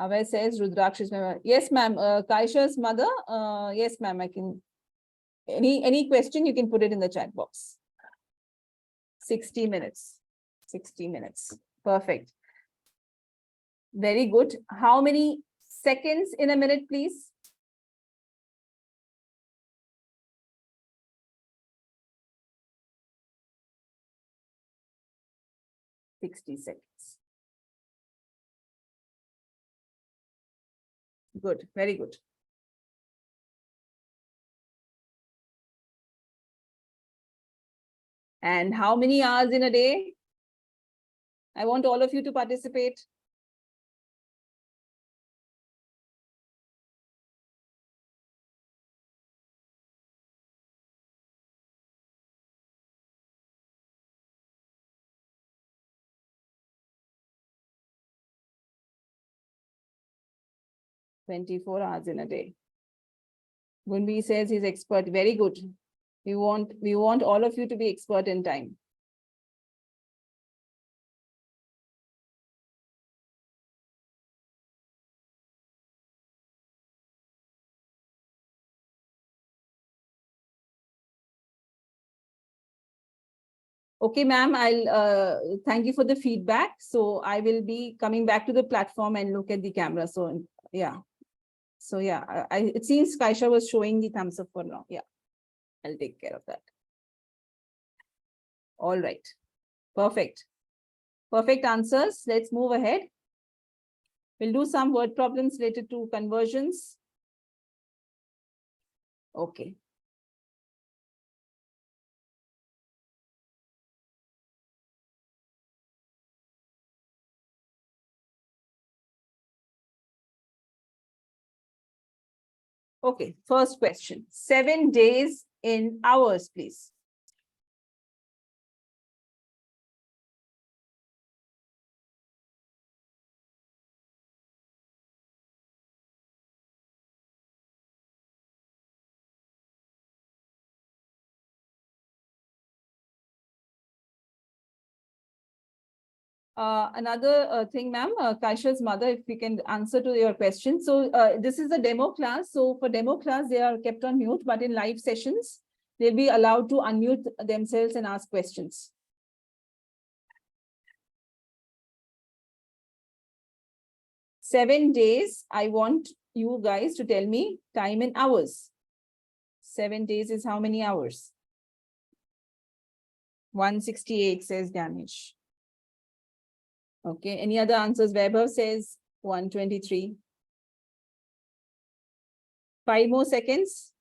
[SPEAKER 3] Avay says Rudraksh is my, yes, ma'am. Kaisha's mother. Yes, ma'am. I can. Any question, you can put it in the chat box. 60 minutes. 60 minutes. Perfect. Very good. How many seconds in a minute, please? Sixty seconds. Good. Very good. And how many hours in a day? I want all of you to participate. "24 hours in a day." Gunbi says he's expert. Very good. We want all of you to be expert in time. Okay, ma'am, I'll thank you for the feedback. So I will be coming back to the platform and look at the camera. So yeah. So yeah, it seems Kaisha was showing the thumbs up for now. Yeah, I'll take care of that. All right. Perfect. Perfect answers. Let's move ahead. We'll do some word problems related to conversions. Okay. Okay, first question. 7 days in hours, please. Another thing, ma'am, Kaisha's mother, if we can answer to your question. So this is a demo class. So for demo class, they are kept on mute, but in live sessions, they'll be allowed to unmute themselves and ask questions. Seven days, I want you guys to tell me time in hours. 7 days is how many hours? 168, says Danish. Okay, any other answers? Weber says 123. 5 more seconds.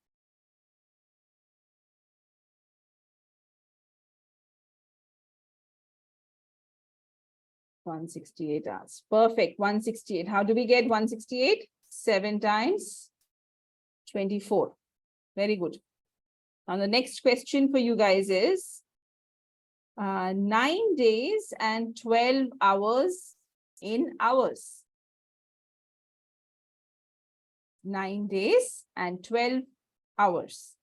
[SPEAKER 3] $168 hours. Perfect. 168. How do we get 168? 7 times 24. Very good. Now the next question for you guys is 9 days and 12 hours in hours. 9 days and 12 hours.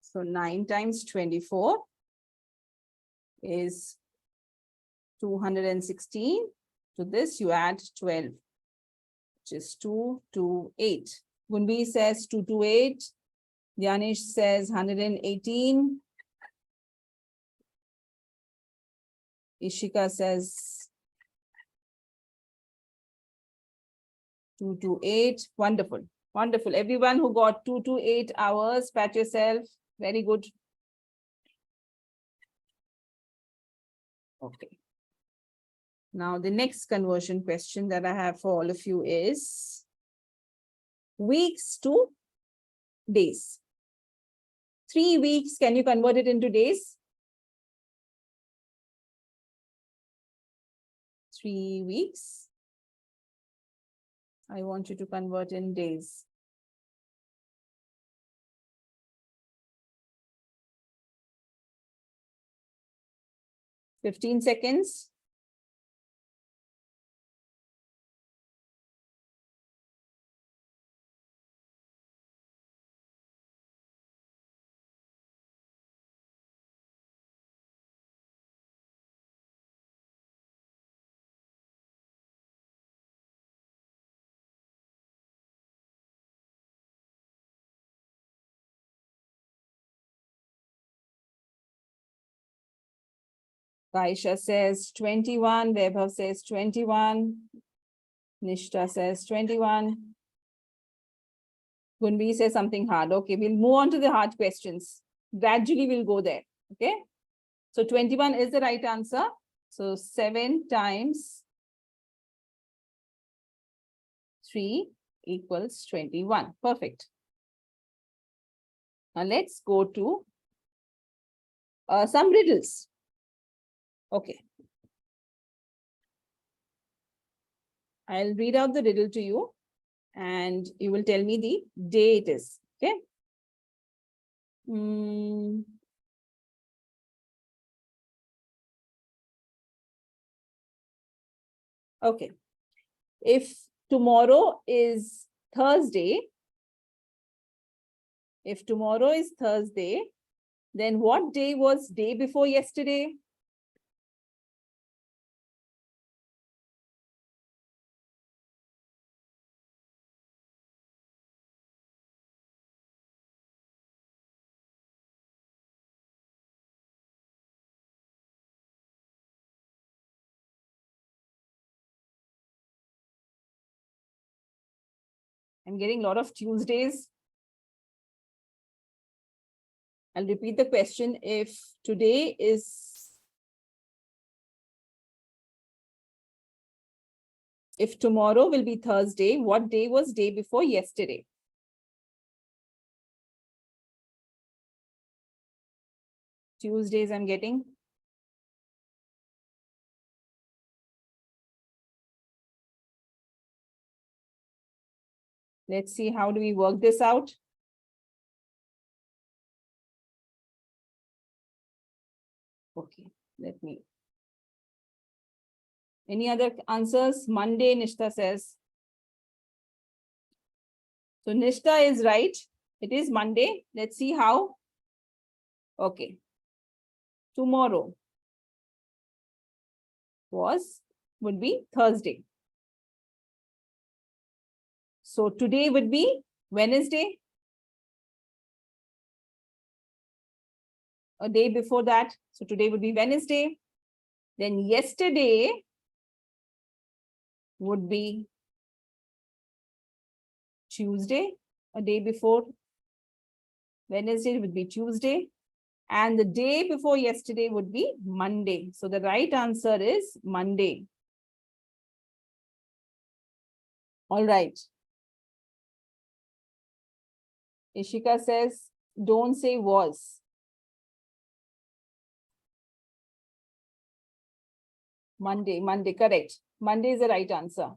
[SPEAKER 3] So 9 times 24 is 216. To this, you add 12, which is 228. Gunbi says 228. Danish says 118. Ishika says 228. Wonderful. Wonderful. Everyone who got 228 hours, pat yourself. Very good. Okay. Now, the next conversion question that I have for all of you is weeks to days. 3 weeks, can you convert it into days? 3 weeks. I want you to convert in days. $15 seconds. Kaisha says 21. Vaibhav says 21. Nishta says 21. Gunbi says something hard. Okay, we'll move on to the hard questions. Gradually, we'll go there. Okay. So 21 is the right answer. So 7 times 3 equals 21. Perfect. Now let's go to some riddles. Okay. I'll read out the riddle to you and you will tell me the day it is. Okay. Okay. If tomorrow is Thursday, then what day was day before yesterday? I'm getting a lot of Tuesdays. I'll repeat the question. If tomorrow will be Thursday, what day was day before yesterday? Tuesdays I'm getting. Let's see, how do we work this out? Okay, let me. Any other answers? Monday, Nishta says. So Nishta is right. It is Monday. Let's see how. Okay. Tomorrow would be Thursday. So today would be Wednesday. A day before that. So today would be Wednesday. Then yesterday would be Tuesday. A day before Wednesday would be Tuesday. And the day before yesterday would be Monday. So the right answer is Monday. All right. Ishika says, don't say was. Monday, correct. Monday is the right answer.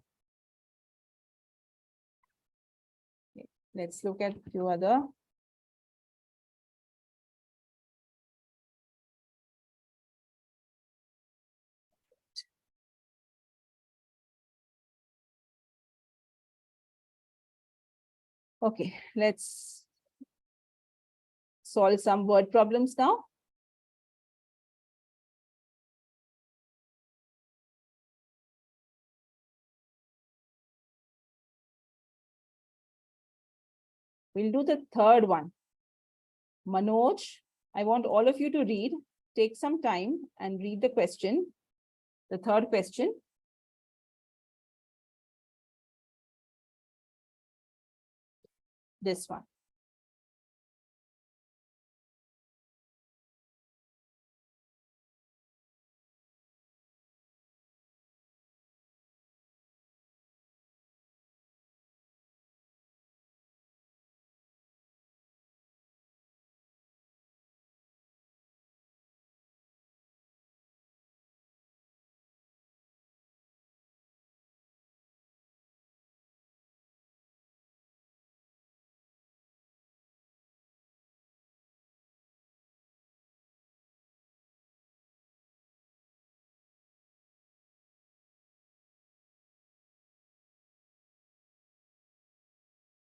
[SPEAKER 3] Okay, let's look at a few other. Okay, let's solve some word problems now. We'll do the third one. Manoj, I want all of you to read. Take some time and read the question. The third question. This one.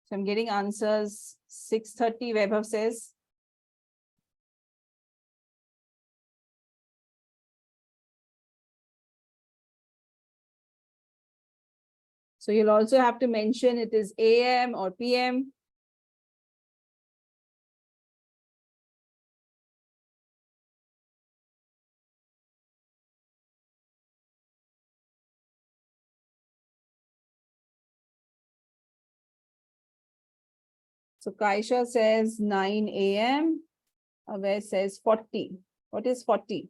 [SPEAKER 3] So I'm getting answers 6:30, Vaibhav says. So you'll also have to mention it is AM or PM. So Kaisha says 9 AM. Where says 40. What is 40?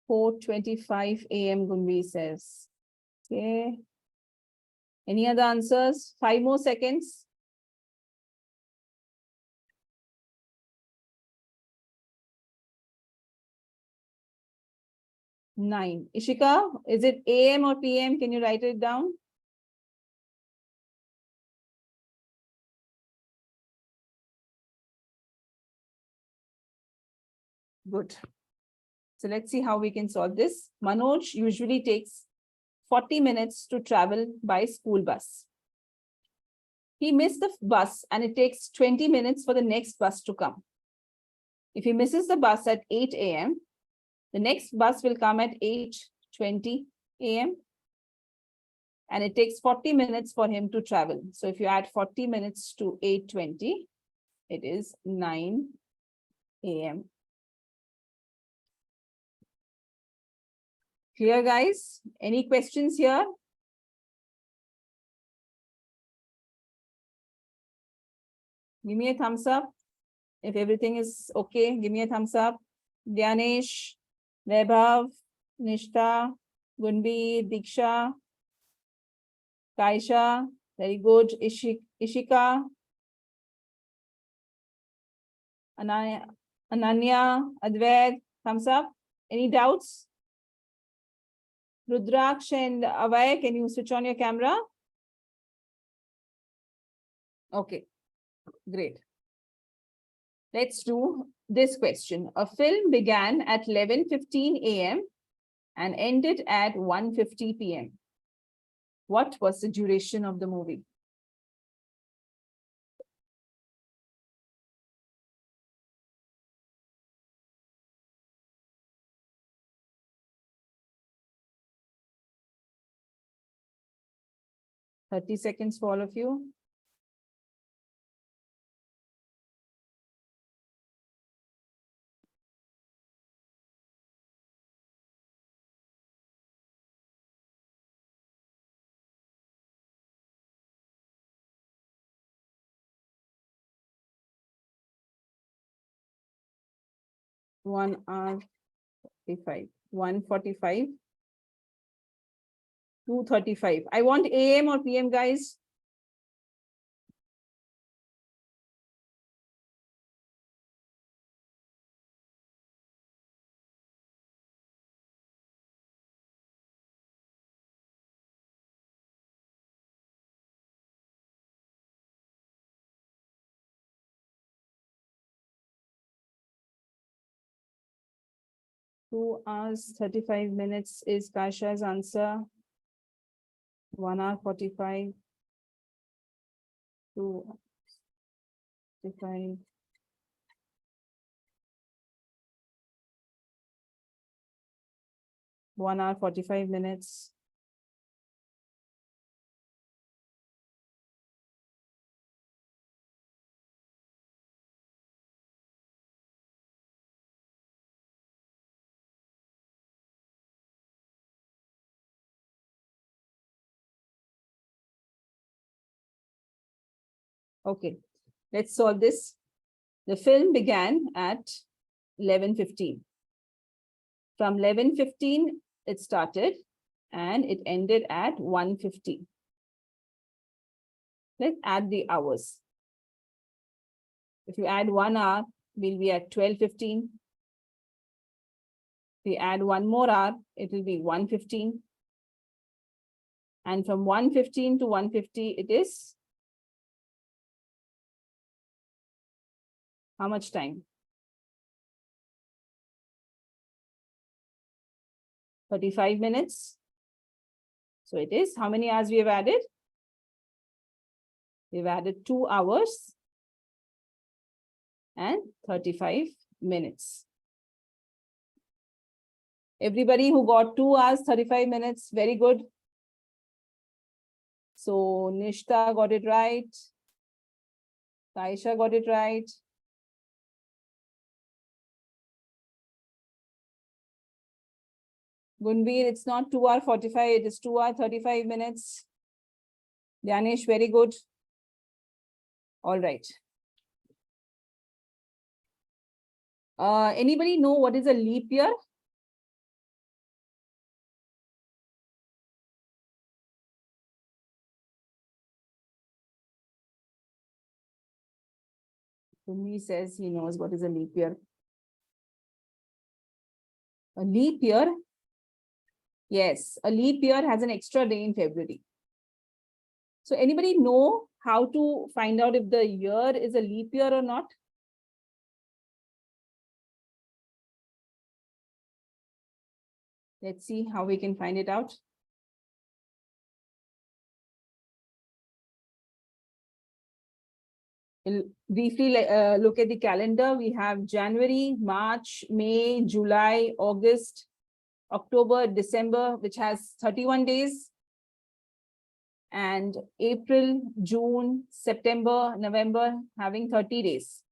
[SPEAKER 3] "4:25 AM, Gunvi says. Okay. Any other answers? 5 more seconds. Nine. Ishika, is it AM or PM? Can you write it down? Good. So let's see how we can solve this. Manoj usually takes 40 minutes to travel by school bus. He missed the bus and it takes 20 minutes for the next bus to come. If he misses the bus at 8 AM, the next bus will come at 8:20 AM. And it takes 40 minutes for him to travel. So if you add 40 minutes to 8:20, it is 9 AM. Clear, guys? Any questions here? Give me a thumbs up. If everything is okay, give me a thumbs up. Dhyanesh, Vaibhav, Nishta, Gunbi, Diksha, Kaisha, very good. Ishika, Ananya, Advair, thumbs up. Any doubts? Rudraksh and Avay, can you switch on your camera? Okay, great. Let's do this question. A film began at 11:15 a.m. and ended at 1:50 p.m. What was the duration of the movie? Thirty seconds for all of you. One hour 45, 1:45, 2:35. I want AM or PM, guys. Two hours 35 minutes is Kasha's answer. 1 hour 45. 2:45. 1 hour 45 minutes. Okay, let's solve this. The film began at 11:15. From 11:15, it started and it ended at 1:50. Let's add the hours. If you add 1 hour, we'll be at 12:15. We add one more hour, it will be 1:15. And from 1:15 to 1:50, it is how much time? 35 minutes. So it is how many hours we have added? We've added 2 hours and 35 minutes. Everybody who got 2 hours, 35 minutes, very good. So Nishta got it right. Taisha got it right. Gunbir, it's not 2 hour 45, it is 2 hour 35 minutes. Danish, very good. All right. Anybody know what is a leap year? He says he knows what is a leap year. A leap year, yes, a leap year has an extra day in February. So anybody know how to find out if the year is a leap year or not? Let's see how we can find it out. We'll briefly look at the calendar. We have January, March, May, July, August, October, December, which has 31 days. And April, June, September, November, having 30 days.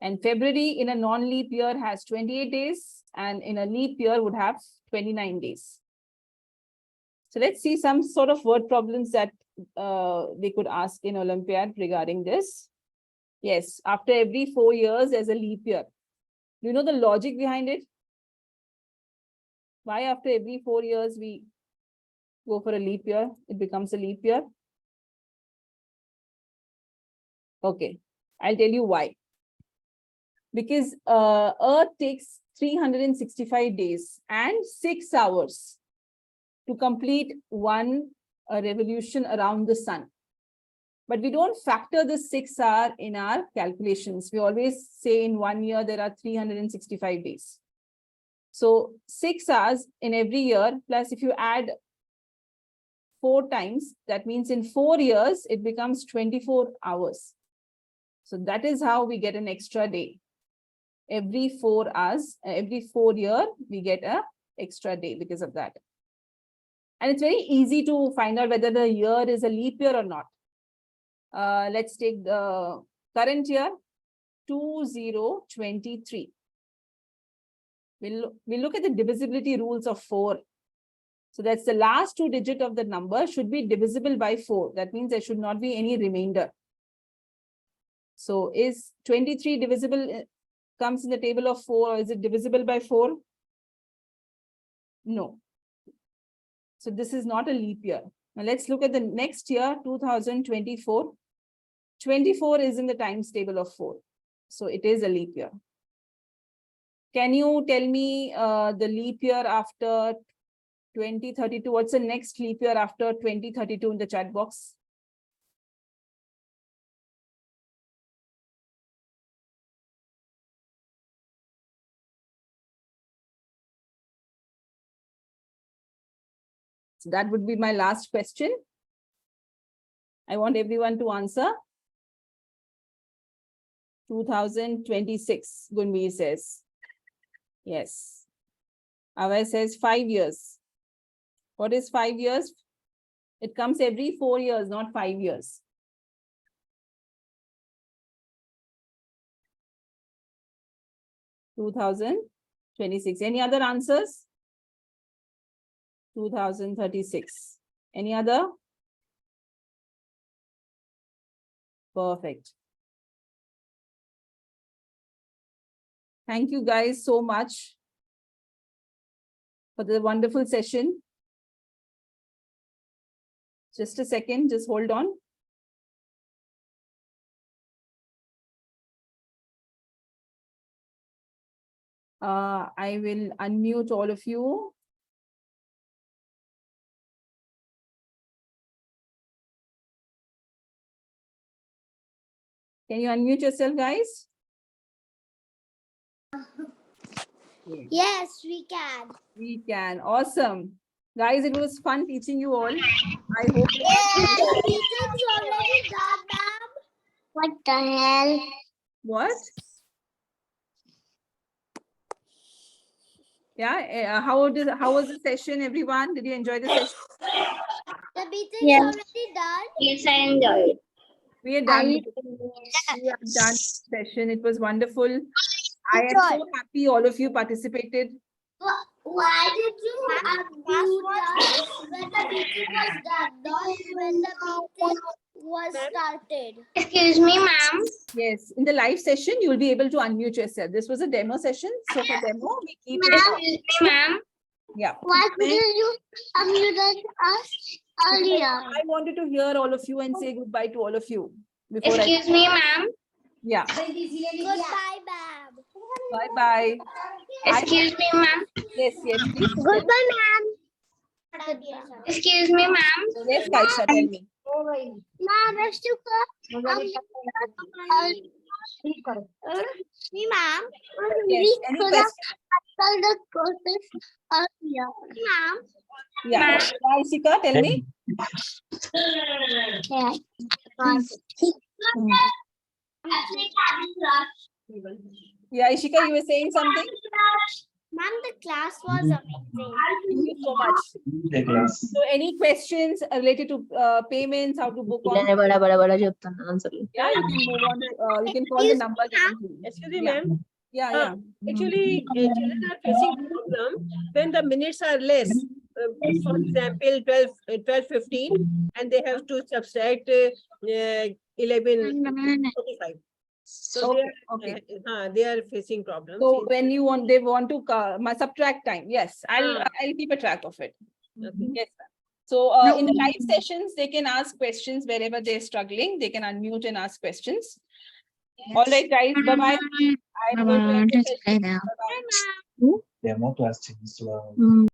[SPEAKER 3] And February in a non-leap year has 28 days, and in a leap year would have 29 days. So let's see some sort of word problems that they could ask in Olympiad regarding this. Yes, after every 4 years, there's a leap year. Do you know the logic behind it? Why after every 4 years we go for a leap year, it becomes a leap year? Okay, I'll tell you why. Because Earth takes 365 days and 6 hours to complete one revolution around the sun. But we don't factor the 6 hour in our calculations. We always say in 1 year, there are 365 days. So 6 hours in every year, plus if you add 4 times, that means in 4 years, it becomes 24 hours. So that is how we get an extra day. Every 4 hours, every 4 year, we get an extra day because of that. And it's very easy to find out whether the year is a leap year or not. Let's take the current year, 2023. We'll look at the divisibility rules of 4. So that's the last 2 digits of the number should be divisible by 4. That means there should not be any remainder. So is 23 divisible, comes in the table of 4, or is it divisible by 4? No. So this is not a leap year. Now let's look at the next year, 2024. 24 is in the times table of 4. So it is a leap year. Can you tell me the leap year after 2032? What's the next leap year after 2032 in the chat box? So that would be my last question. I want everyone to answer. 2026, Gunveer says. Yes. Avay says 5 years. What is 5 years? It comes every 4 years, not 5 years. (2026). Any other answers? 2036. Any other? Perfect. Thank you guys so much for the wonderful session. Just a second, just hold on. I will unmute all of you. Can you unmute yourself, guys?
[SPEAKER 4] Yes, we can.
[SPEAKER 3] We can. Awesome. Guys, it was fun teaching you all. I hope you
[SPEAKER 4] Yes, meeting's already done, ma'am. What the hell?
[SPEAKER 3] What? Yeah, how was the session, everyone? Did you enjoy the session?
[SPEAKER 4] The meeting's already done.
[SPEAKER 5] Yes, I enjoyed.
[SPEAKER 3] We are done. We are done session. It was wonderful. I am so happy all of you participated.
[SPEAKER 4] Why did you unmute us when the meeting was done, not when the meeting was started?
[SPEAKER 5] Excuse me, ma'am.
[SPEAKER 3] Yes, in the live session, you will be able to unmute yourself. This was a demo session. So for demo, we keep it on.
[SPEAKER 5] Excuse me, ma'am.
[SPEAKER 3] Yeah.
[SPEAKER 4] Why couldn't you unmute us earlier?
[SPEAKER 3] I wanted to hear all of you and say goodbye to all of you. Before
[SPEAKER 5] Excuse me, ma'am.
[SPEAKER 3] Yeah.
[SPEAKER 4] Goodbye, ma'am.
[SPEAKER 3] Bye-bye.
[SPEAKER 5] Excuse me, ma'am.
[SPEAKER 3] Yes, yes, please.
[SPEAKER 4] Goodbye, ma'am.
[SPEAKER 5] Excuse me, ma'am.
[SPEAKER 3] Yes, Kaisha, tell me.
[SPEAKER 4] Ma'am, let's do me, ma'am.
[SPEAKER 3] Yes, any question?
[SPEAKER 4] The process earlier. Ma'am.
[SPEAKER 3] Yeah. Ishika, tell me. Yeah, Ishika, you were saying something?
[SPEAKER 4] Ma'am, the class was amazing.
[SPEAKER 3] Thank you so much. So any questions related to payments, how to book on? Yeah, you can move on. You can call the number.
[SPEAKER 6] Excuse me, ma'am.
[SPEAKER 3] Yeah.
[SPEAKER 6] Actually, children are facing problem when the minutes are less. For example, 12:15, and they have to subtract 11:45. So they are facing problems.
[SPEAKER 3] So when they want to subtract time. Yes, I'll keep a track of it.
[SPEAKER 6] Okay.
[SPEAKER 3] Yes. So in the live sessions, they can ask questions wherever they're struggling. They can unmute and ask questions. All right, guys. Bye-bye. I'm going to end the session. Bye-bye.
[SPEAKER 7] Demo class change.